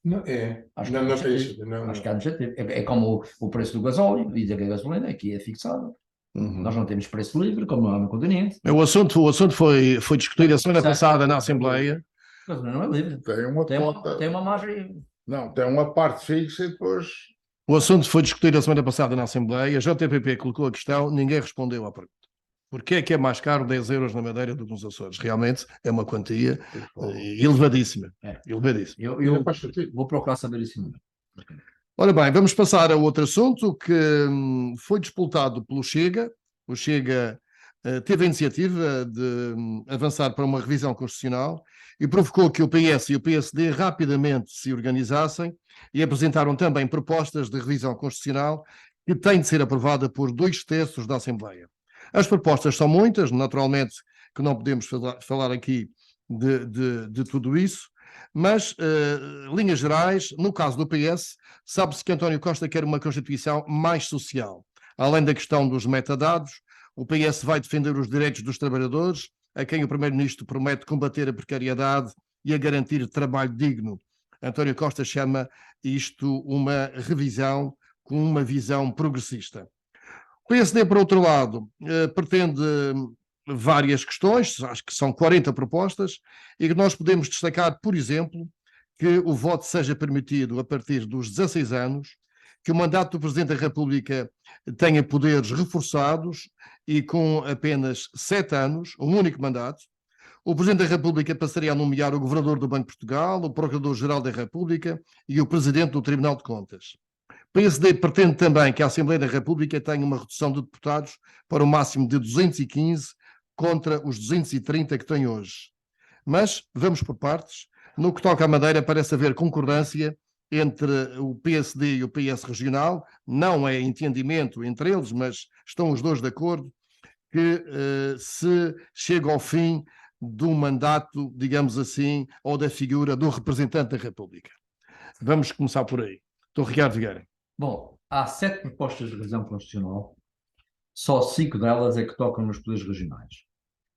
S3: Não é.
S4: Acho
S3: Não,
S4: que é
S3: não tem
S4: administrativo.
S3: isso. Não,
S4: Acho
S3: não.
S4: que é administrativo. É como o preço do gasóleo e da gasolina, aqui é fixado.
S2: Uhum.
S4: Nós não temos preço livre, como há no continente.
S1: O assunto foi discutido a semana
S4: Certo.
S1: passada na Assembleia.
S4: A gasolina não é livre.
S2: Tem uma cota.
S4: Tem uma margem.
S2: Não, tem uma parte fixa e depois.
S1: O assunto foi discutido a semana passada na Assembleia. A JPP colocou a questão, ninguém respondeu à pergunta. Porquê é mais caro 10 euros na Madeira do que nos Açores? Realmente é uma quantia elevadíssima.
S4: É.
S1: Elevadíssima.
S4: Eu
S3: Faz sentido.
S4: vou procurar saber isso.
S1: Ora bem, vamos passar a outro assunto que foi disputado pelo Chega. O Chega teve a iniciativa de avançar para uma revisão constitucional e provocou que o PS e o PSD rapidamente se organizassem e apresentaram também propostas de revisão constitucional que têm de ser aprovada por 2/3 da Assembleia. As propostas são muitas, naturalmente que não podemos falar aqui de tudo isso, mas, linhas gerais, no caso do PS, sabe-se que António Costa quer uma Constituição mais social. Além da questão dos metadados, o PS vai defender os direitos dos trabalhadores, a quem o Primeiro-Ministro promete combater a precariedade e a garantir trabalho digno. António Costa chama isto uma revisão com uma visão progressista. O PSD, por outro lado, pretende várias questões, acho que são 40 propostas, e que nós podemos destacar, por exemplo, que o voto seja permitido a partir dos 16 anos, que o mandato do Presidente da República tenha poderes reforçados e com apenas 7 anos, um único mandato. O Presidente da República passaria a nomear o Governador do Banco de Portugal, o Procurador-Geral da República e o Presidente do Tribunal de Contas. O PSD pretende também que a Assembleia da República tenha uma redução de deputados para o máximo de 215 contra os 230 que tem hoje. Mas vamos por partes. No que toca à Madeira, parece haver concordância entre o PSD e o PS regional. Não é entendimento entre eles, mas estão os dois de acordo que se chega ao fim do mandato, digamos assim, ou da figura do representante da República. Vamos começar por aí. Estou Ricardo Vieira.
S4: Bom, há 7 propostas de revisão constitucional, só 5 delas é que tocam nos poderes regionais.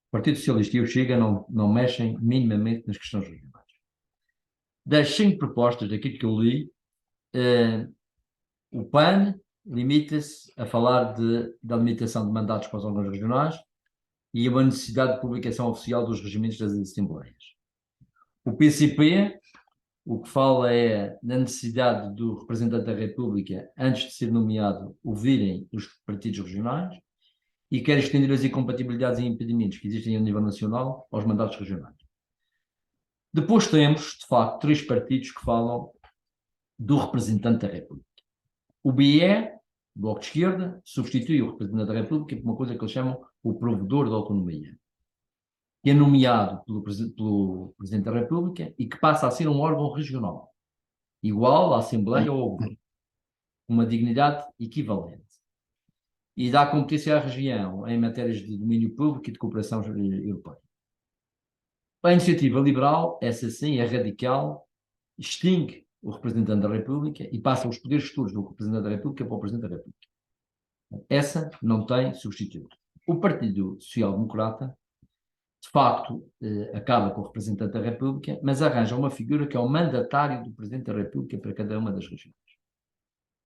S4: O Partido Socialista e o Chega não mexem minimamente nas questões regionais. Das 5 propostas, daquilo que eu li, o PAN limita-se a falar da limitação de mandatos para os órgãos regionais e uma necessidade de publicação oficial dos regimentos das assembleias. O PCP, o que fala é na necessidade do representante da República, antes de ser nomeado, ouvirem os partidos regionais e quer estender as incompatibilidades e impedimentos que existem a nível nacional aos mandatos regionais. Depois temos, de facto, 3 partidos que falam do representante da República. O BE, Bloco de Esquerda, substitui o representante da República por uma coisa que eles chamam o provedor da autonomia, que é nomeado pelo Presidente da República e que passa a ser um órgão regional, igual à Assembleia ou ao Governo, uma dignidade equivalente. E dá competência à região em matérias de domínio público e de cooperação europeia. A iniciativa liberal, essa sim, é radical, extingue o representante da República e passa os poderes todos do representante da República para o Presidente da República. Essa não tem substituto. O Partido Social Democrata, de facto, acaba com o representante da República, mas arranja uma figura que é o mandatário do Presidente da República para cada uma das regiões.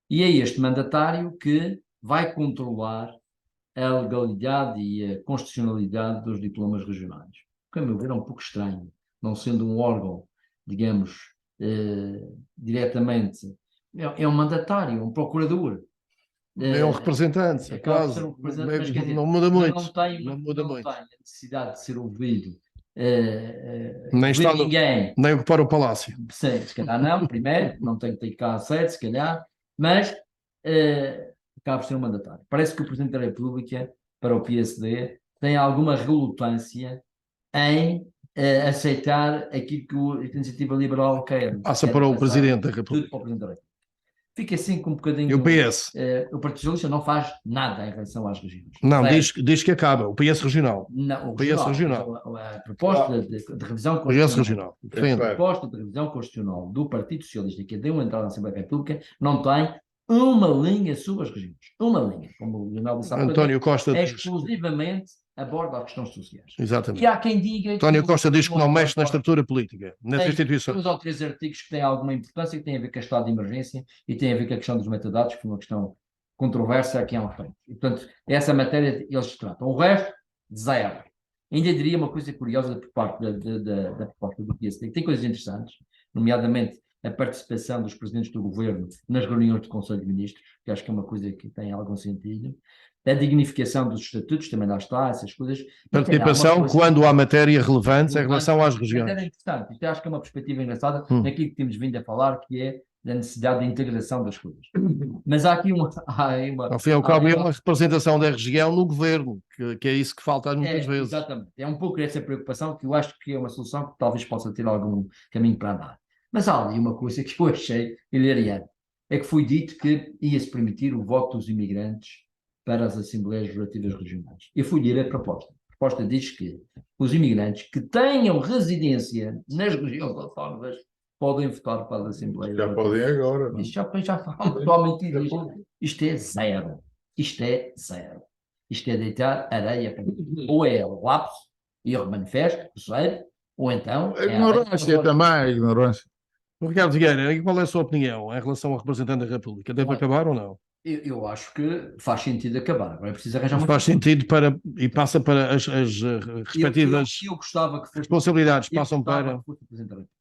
S4: E é este mandatário que vai controlar a legalidade e a constitucionalidade dos diplomas regionais. O que, a meu ver, é um pouco estranho, não sendo um órgão, digamos, diretamente. É um mandatário, um procurador.
S1: É um representante,
S4: acaba por
S1: quase.
S4: ser um representante, mas, quer dizer,
S1: Não muda muito.
S4: Não tem a necessidade de ser ouvido
S1: Nem está
S4: ninguém.
S1: Nem ocupar o palácio.
S4: Sim, se calhar não, primeiro, não tem que ter cá a sede, se calhar, mas acaba por ser um mandatário. Parece que o Presidente da República, para o PSD, tem alguma relutância em aceitar aquilo que a Iniciativa Liberal quer.
S1: Passa
S4: Quer
S1: para o
S4: passar
S1: Presidente da
S4: tudo
S1: República.
S4: para o Presidente da República. Fica assim com um bocadinho.
S1: E o PS?
S4: O Partido Socialista não faz nada em relação às regiões.
S1: Não,
S4: Zero.
S1: diz que acaba. O PS regional.
S4: Não, o
S1: PS
S4: regional. A proposta de revisão
S1: O PS
S4: constitucional.
S1: regional.
S4: A
S1: Defende.
S4: proposta de revisão constitucional do Partido Socialista, que deu entrada na Assembleia da República, não tem uma linha sobre as regiões. Uma linha. Como o jornal disse há pouco,
S1: António Costa diz.
S4: exclusivamente aborda as questões sociais.
S1: Exatamente.
S4: E há quem diga.
S1: António Costa diz que não mexe na estrutura política, nas
S4: Tem
S1: instituições.
S4: 2 ou 3 artigos que têm alguma importância, que têm a ver com a estado de emergência e têm a ver com a questão dos metadados, que foi uma questão controversa aqui há uns tempos. E, portanto, essa matéria eles tratam. O resto, zero. Ainda diria uma coisa curiosa por parte da proposta do PSD, que tem coisas interessantes, nomeadamente a participação dos presidentes do governo nas reuniões do Conselho de Ministros, que acho que é uma coisa que tem algum sentido. A dignificação dos estatutos, também lá está, essas coisas.
S1: Participação quando há matéria relevante em relação às
S4: É
S1: regiões.
S4: interessante. Isto acho que é uma perspectiva engraçada naquilo que temos vindo a falar, que é da necessidade de integração das coisas. Mas há aqui uma...
S1: Ao fim e ao cabo, é uma representação da região no governo, que é isso que falta muitas vezes.
S4: Exatamente. É um pouco essa preocupação que eu acho que é uma solução que talvez possa ter algum caminho para andar. Mas há ali uma coisa que eu achei hilariante. É que foi dito que ia-se permitir o voto dos imigrantes para as Assembleias Legislativas Regionais. Eu fui ler a proposta. A proposta diz que os imigrantes que tenham residência nas regiões autónomas podem votar para as Assembleias.
S2: Já podem agora. Não?
S4: Isto já fala totalmente disto. Isto é zero. Isto é zero. Isto é deitar areia para mim. Ou é lapso, e eu manifesto, percebo, ou então...
S2: Ignorância também, ignorância.
S1: Ricardo Vieira, e qual é a sua opinião em relação ao representante da República? Deve acabar ou não?
S4: Eu acho que faz sentido acabar. Agora é preciso arranjar uma...
S1: Faz sentido para, e passa para as respectivas
S4: eu gostava que fosse...
S1: responsabilidades,
S4: eu
S1: passam
S4: gostava
S1: para...
S4: que fosse o Presidente da República.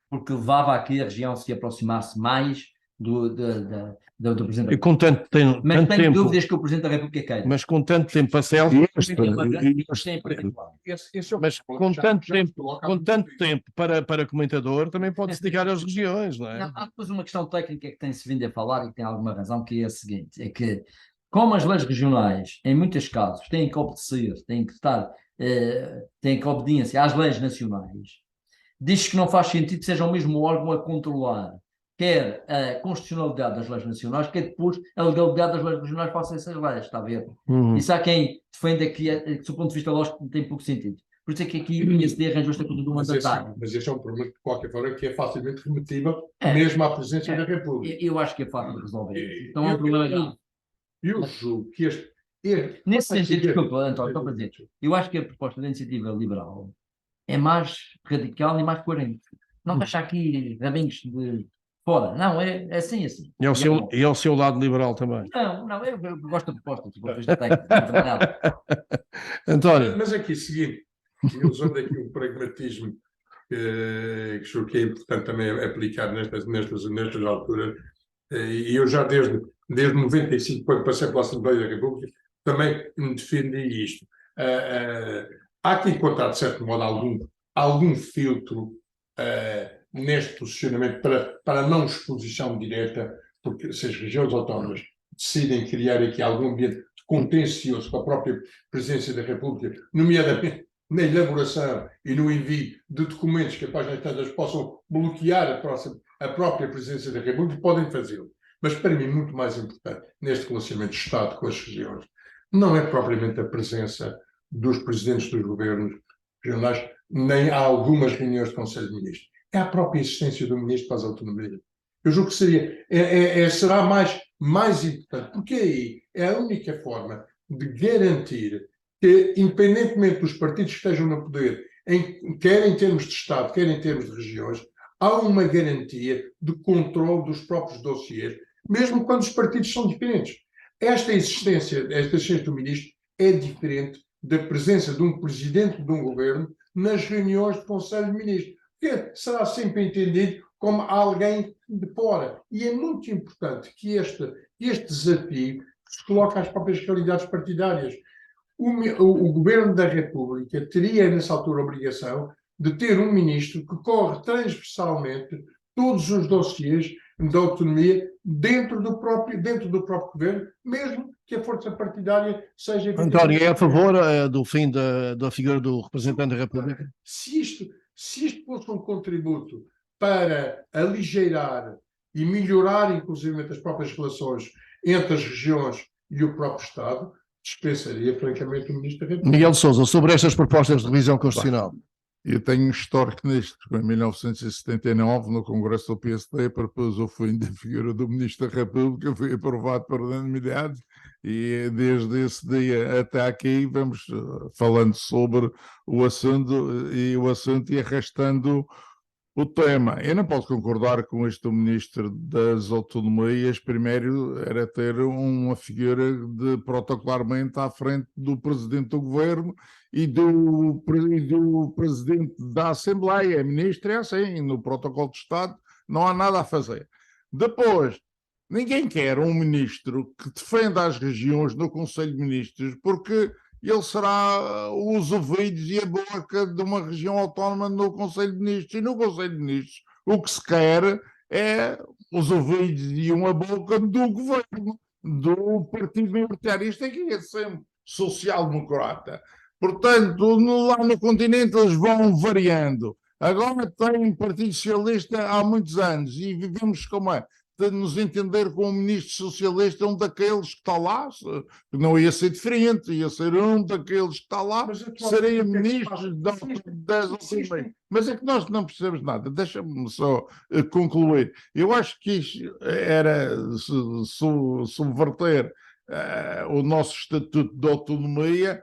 S4: Porque levava aqui a região a se aproximasse mais do Presidente da
S1: E com tanto,
S4: Mas
S1: tanto
S4: tenho
S1: tempo,
S4: dúvidas que o Presidente da República queira.
S1: mas com tanto tempo a Celso, mas com tanto tempo para comentador, também pode se dedicar às regiões, não é?
S4: Não, há depois uma questão técnica que tem-se vindo a falar e que tem alguma razão, que é a seguinte, é que como as leis regionais, em muitos casos, têm que obedecer, têm que obediência às leis nacionais, diz que não faz sentido que seja o mesmo órgão a controlar quer a constitucionalidade das leis nacionais, quer depois a legalidade das leis regionais para essas leis, está a ver? Isso há quem defenda que, do ponto de vista lógico, tem pouco sentido. Por isso é que aqui o PSD arranjou esta coisa do mandatário.
S3: Mas este é um problema, de qualquer forma, que é facilmente remetível mesmo à presidência da República.
S4: Eu acho que é fácil de resolver isso. Então é um problema grave.
S3: Eu julgo que
S4: nesse sentido, desculpa, António, estou para dizer, eu acho que a proposta da Iniciativa Liberal é mais radical e mais coerente. Não deixa aqui rabinhos de fora. Não, é assim.
S1: E ao seu lado liberal também.
S4: Não, eu gosto da proposta, do ponto de vista técnico.
S1: António.
S3: Mas aqui, seguinte, usando aqui um pragmatismo que acho que é importante também aplicar nestas alturas, e eu já desde 95, quando passei pela Assembleia da República, também me defendi isto. Há que encontrar, de certo modo, algum filtro neste posicionamento para não exposição direta, porque se as regiões autónomas decidem criar aqui algum ambiente contencioso para a própria Presidência da República, nomeadamente na elaboração e no envio de documentos que, após tantas, possam bloquear a própria Presidência da República, podem fazê-lo. Mas, para mim, muito mais importante, neste relacionamento de Estado com as regiões, não é propriamente a presença dos presidentes dos governos regionais, nem há algumas reuniões de Conselho de Ministros. É a própria existência do Ministro para as autonomias. Eu julgo que será mais importante, porque aí é a única forma de garantir que, independentemente dos partidos que estejam no poder, quer em termos de Estado, quer em termos de regiões, há uma garantia de controle dos próprios dossiês, mesmo quando os partidos são diferentes. Esta existência do Ministro é diferente da presença de um presidente de um governo nas reuniões do Conselho de Ministros, que será sempre entendido como alguém de fora. E é muito importante que este desafio se coloque às próprias realidades partidárias. O Governo da República teria, nessa altura, a obrigação de ter um ministro que corre transversalmente todos os dossiês da autonomia dentro do próprio governo, mesmo que a força partidária seja...
S1: António, é a favor do fim da figura do representante da República?
S3: Se isto fosse um contributo para aligeirar e melhorar, inclusive, as próprias relações entre as regiões e o próprio Estado, dispensaria, francamente, o Ministro da República.
S1: Miguel de Sousa, sobre estas propostas de revisão constitucional.
S2: Eu tenho um histórico nisto, porque em 1979, no Congresso do PSD, propôs o fim da figura do Ministro da República, foi aprovado por unanimidade, e desde esse dia até aqui vamos falando sobre o assunto e arrastando o tema. Eu não posso concordar com este Ministro das Autonomias. Primeiro era ter uma figura protocolarmente à frente do Presidente do Governo e do Presidente da Assembleia. Ministro é assim, no protocolo de Estado não há nada a fazer. Depois, ninguém quer um ministro que defenda as regiões no Conselho de Ministros, porque ele será os ouvidos e a boca de uma região autónoma no Conselho de Ministros. E no Conselho de Ministros o que se quer é os ouvidos e uma boca do governo, do partido minoritário. Isto aqui é sempre social-democrata. Portanto, lá no continente eles vão variando. Agora tem Partido Socialista há muitos anos e vivemos como é. De nos entender com um ministro socialista, um daqueles que está lá, não ia ser diferente, ia ser um daqueles que está lá, seria ministro das autonomias. Mas é que nós não percebemos nada. Deixa-me só concluir. Eu acho que isto era subverter o nosso Estatuto de Autonomia,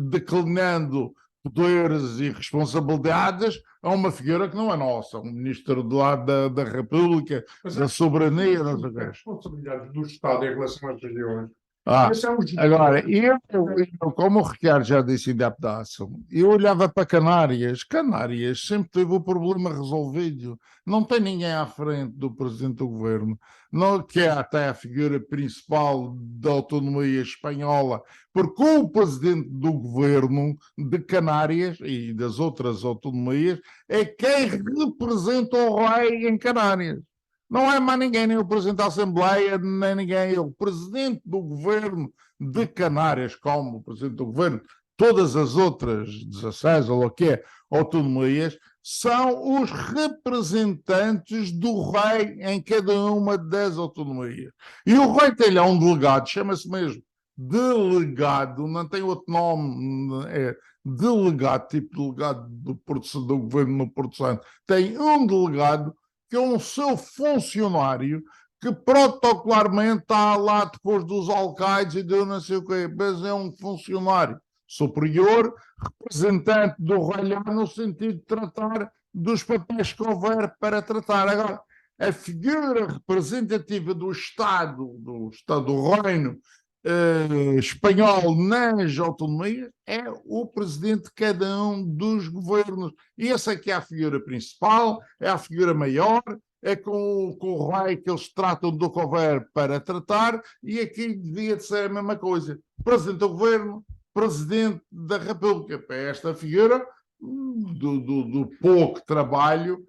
S2: declinando poderes e responsabilidades a uma figura que não é nossa, um ministro de lá da República, da soberania.
S3: As responsabilidades do Estado em relação às regiões.
S2: Agora, eu, como o Ricardo já disse ainda há pedaço, eu olhava para Canárias. Canárias sempre teve o problema resolvido. Não tem ninguém à frente do Presidente do Governo, não, que é até a figura principal da autonomia espanhola, porque o Presidente do Governo de Canárias e das outras autonomias é quem representa o rei em Canárias. Não é mais ninguém, nem o Presidente da Assembleia, nem ninguém. É o Presidente do Governo de Canárias, como o Presidente do Governo, todas as outras 16 ou o que é, autonomias, são os representantes do rei em cada uma das autonomias. E o rei tem lá um delegado, chama-se mesmo delegado, não tem outro nome, é delegado, tipo delegado do Governo no Porto Santo. Tem um delegado que é um seu funcionário que protocolarmente está lá depois dos alcaides e de não sei o quê, mas é um funcionário superior, representante do rei no sentido de tratar dos papéis que houver para tratar. Agora, a figura representativa do Estado do Reino espanhol nas autonomias é o presidente de cada um dos governos. E essa aqui é a figura principal, é a figura maior, é com o rei que eles tratam do que houver para tratar, e aqui devia de ser a mesma coisa. Presidente do governo, presidente da República. É esta figura do pouco trabalho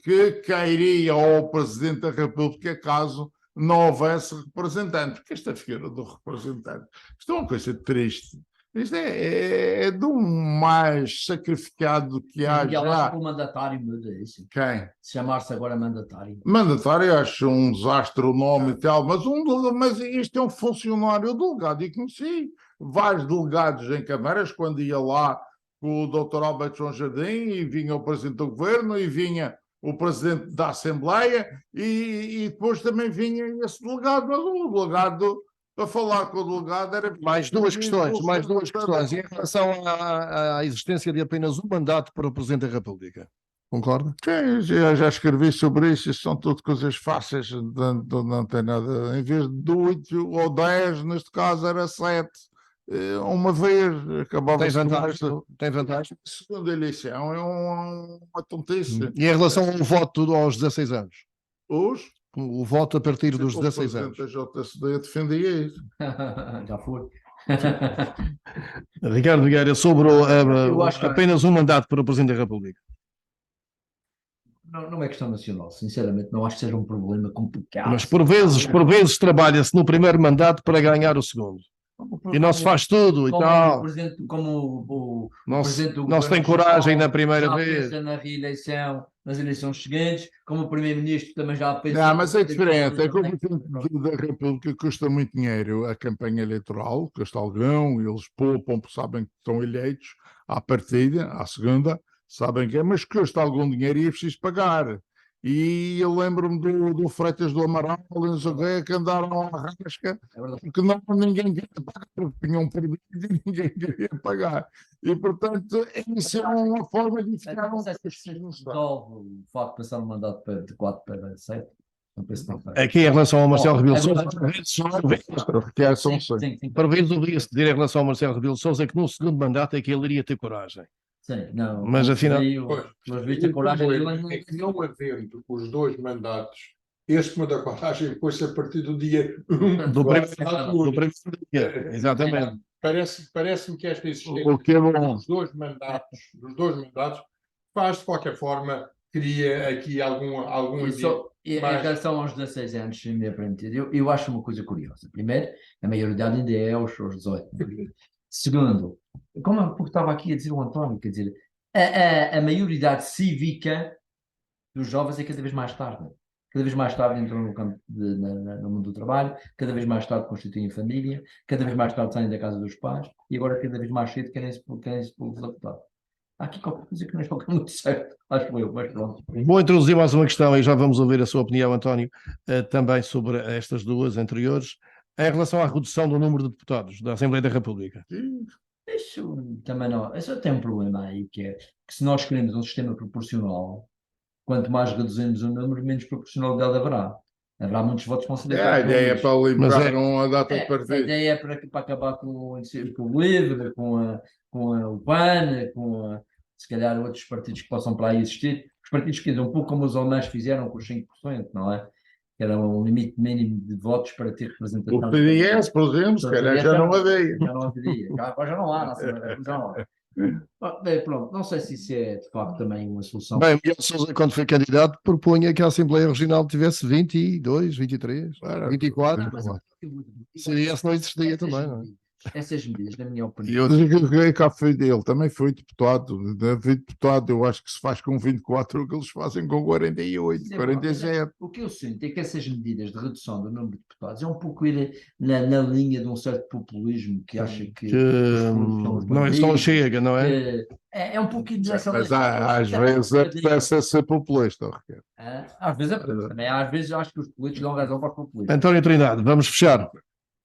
S2: que cairia ao presidente da República caso não houvesse representante, porque esta figura do representante, isto é uma coisa triste. Isto é do mais sacrificado que há
S4: Miguel,
S2: já.
S4: acho que o mandatário muda isso.
S2: Quem?
S4: Se chamar-se agora mandatário.
S2: Mandatário, acho um desastre o nome e tal, mas isto é um funcionário delegado. E conheci vários delegados em câmaras, quando ia lá com o Dr. Alberto João Jardim, e vinha o Presidente do Governo, e vinha o Presidente da Assembleia, e depois também vinha esse delegado, mas o delegado, para falar com o delegado, era...
S1: Mais duas questões. Em relação à existência de apenas um mandato para o Presidente da República. Concorda?
S2: Sim, já escrevi sobre isso são tudo coisas fáceis, não tem nada. Em vez de 8 ou 10, neste caso era 7. Uma vez acabava...
S1: Tem vantagem?
S2: Segunda eleição é uma tontice.
S1: E em relação ao voto aos 16 anos? O voto a partir dos 16 anos.
S2: O Presidente da JSD defendia isso.
S4: Já foi.
S1: Ricardo Nogueira, sobre apenas um mandato para o Presidente da República.
S4: Não é questão nacional, sinceramente, não acho que seja um problema complicado.
S1: Mas por vezes trabalha-se no primeiro mandato para ganhar o segundo. E não se faz tudo e
S4: como
S1: tal.
S4: o presidente, como o
S1: Não se,
S4: presidente do
S1: não se tem
S4: governo
S1: coragem
S4: já
S1: na primeira
S4: já
S1: vez.
S4: pensa na reeleição nas eleições seguintes, como o primeiro-ministro também já pensa.
S2: Não, mas é diferente. É como o Presidente da República custa muito dinheiro a campanha eleitoral, custa algum, eles poupam porque sabem que estão eleitos à partida, à segunda, sabem que é, mas custa algum dinheiro e é preciso pagar. E eu lembro-me do Freitas do Amaral, não sei o quê, que andaram à rasca,
S4: É verdade.
S2: porque ninguém queria pagar, porque tinham perdido e ninguém queria pagar. E, portanto, isso é uma forma de ficar
S4: Não sei se resolve o facto de passar o mandato de 4 para 7. Não penso que não faz.
S1: Aqui em relação ao Marcelo Rebelo de Sousa,
S2: que são
S4: Sim,
S1: para ver ouvia-se dizer em relação ao Marcelo Rebelo de Sousa que no segundo mandato é que ele iria ter coragem.
S4: sim, não.
S1: Mas afinal-
S4: Pelos vistos, a coragem dele
S3: É que não havendo os 2 mandatos, este tema da coragem foi-se a partir do dia 1
S1: Do primeiro
S3: do
S1: dia. Exatamente.
S3: Parece-me que esta existência
S2: O que é bom.
S3: dos dois mandatos faz, de qualquer forma, cria aqui algum
S4: Em
S3: mais-
S4: relação aos 16 anos, se me permitir, eu acho uma coisa curiosa. Primeiro, a maioridade ainda é aos 18. Segundo, porque estava aqui a dizer o António, quer dizer, a maioridade cívica dos jovens é cada vez mais tarde. Cada vez mais tarde entram no campo no mundo do trabalho, cada vez mais tarde constituem família, cada vez mais tarde saem da casa dos pais e agora cada vez mais cedo querem-se deputado. Há aqui qualquer coisa que não está muito certo, acho eu, mas pronto.
S1: Vou introduzir mais uma questão e já vamos ouvir a sua opinião, António, também sobre estas duas anteriores, em relação à redução do número de deputados da Assembleia da República.
S4: Isso também não. Isso tem um problema aí, que é que se nós queremos um sistema proporcional, quanto mais reduzimos o número, menos proporcionalidade haverá. Haverá muitos votos para
S2: É, a ideia é para limpar uma data de
S4: A
S2: partido.
S4: ideia é para acabar com o LIVRE, o PAN, se calhar outros partidos que possam para aí existir. Os partidos que um pouco como os alemães fizeram com os 5%, não é? Que era um limite mínimo de votos para ter representação.
S2: O PDS, por exemplo, se calhar já não havia.
S4: Já não haveria. Agora já não há, já não há. Pronto, não sei se isso é de facto também uma solução.
S1: Bem, Miguel Sousa, quando foi candidato, propunha que a Assembleia Regional tivesse 22, 23, 24. Se esse não existia também, não é?
S4: Essas medidas, na minha
S1: E
S4: opinião.
S1: eu,
S2: Cá foi dele, também foi deputado. Eu acho que se faz com 24 o que eles fazem com 48,
S4: Sim,
S2: 47.
S4: O que eu sinto é que essas medidas de redução do número de deputados é um pouco ir na linha de um certo populismo que acha que
S1: não é só chega, não é?
S4: que é um pouquinho dessa
S2: Mas
S4: linha.
S2: às vezes apetece ser populista, Ricardo.
S4: Às vezes também às vezes acho que os políticos dão razão para os populistas.
S1: António Trindade, vamos fechar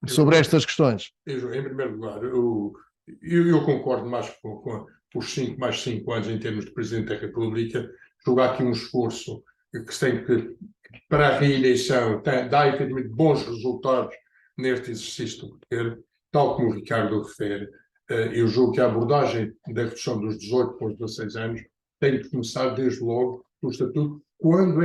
S1: sobre estas questões.
S3: Em primeiro lugar, eu concordo mais com os 5 mais 5 anos em termos de Presidente da República. Jogar aqui um esforço que se tem que, para a reeleição, dá efetivamente bons resultados neste exercício do poder, tal como o Ricardo refere. Eu julgo que a abordagem da redução dos 18 para os 16 anos tem que começar desde logo no Estatuto. Quando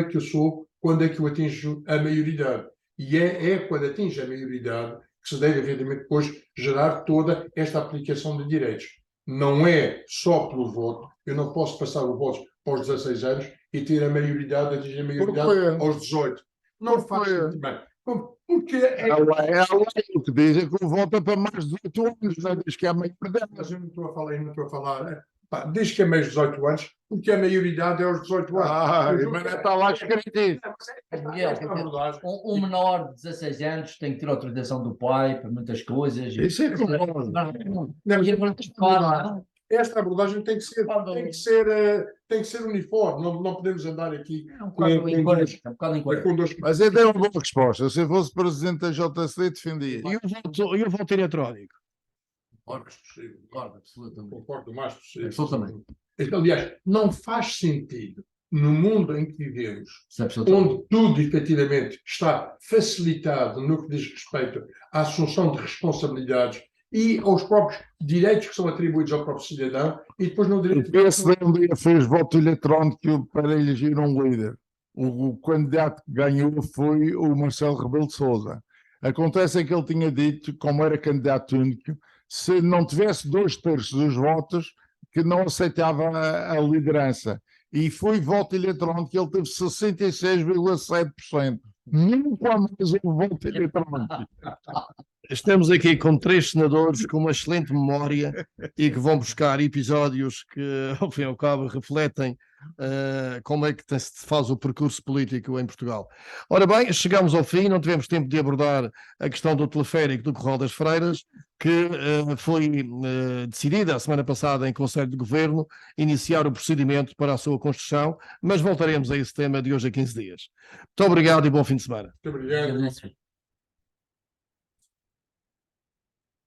S3: é que eu atinjo a maioridade? E é quando atinge a maioridade que se deve, evidentemente, depois gerar toda esta aplicação de direitos. Não é só pelo voto. Eu não posso passar o voto para os 16 anos e ter a maioridade, atingir a maioridade aos 18. Não faz sentido bem. Porque
S2: é a lei que diz que o voto é para mais de 18 anos, não diz que é a maioridade.
S3: Mas eu não estou a falar. Diz que é mais de 18 anos, porque a maioridade é aos 18 anos.
S2: Mas não está lá escrito isso.
S4: Um menor de 16 anos tem que ter autorização do pai para muitas coisas.
S2: Isso é como.
S3: Esta abordagem tem que ser uniforme, não podemos andar aqui
S4: com dois.
S2: Mas eu dei uma boa resposta. Se eu fosse presidente da JC, defendia.
S1: E o voto eletrónico?
S3: Concordo absolutamente. Concordo o mais possível.
S4: Absolutamente.
S3: Aliás, não faz sentido no mundo em que vivemos, onde tudo efetivamente está facilitado no que diz respeito à assunção de responsabilidades e aos próprios direitos que são atribuídos ao próprio cidadão, e depois no direito...
S2: O PSD um dia fez voto eletrónico para eleger um líder. O candidato que ganhou foi o Marcelo Rebelo de Sousa. Acontece que ele tinha dito, como era candidato único, se não tivesse 2/3 dos votos, que não aceitava a liderança. E foi voto eletrónico, ele teve 66,7%. Nunca mais houve voto eletrónico.
S1: Estamos aqui com 3 senadores com uma excelente memória e que vão buscar episódios que, ao fim e ao cabo, refletem como é que se faz o percurso político em Portugal. Ora bem, chegamos ao fim, não tivemos tempo de abordar a questão do teleférico do Curral das Freiras, que foi decidida a semana passada em Conselho de Governo iniciar o procedimento para a sua construção, mas voltaremos a esse tema de hoje a 15 dias. Muito obrigado e bom fim de semana.
S3: Muito obrigado.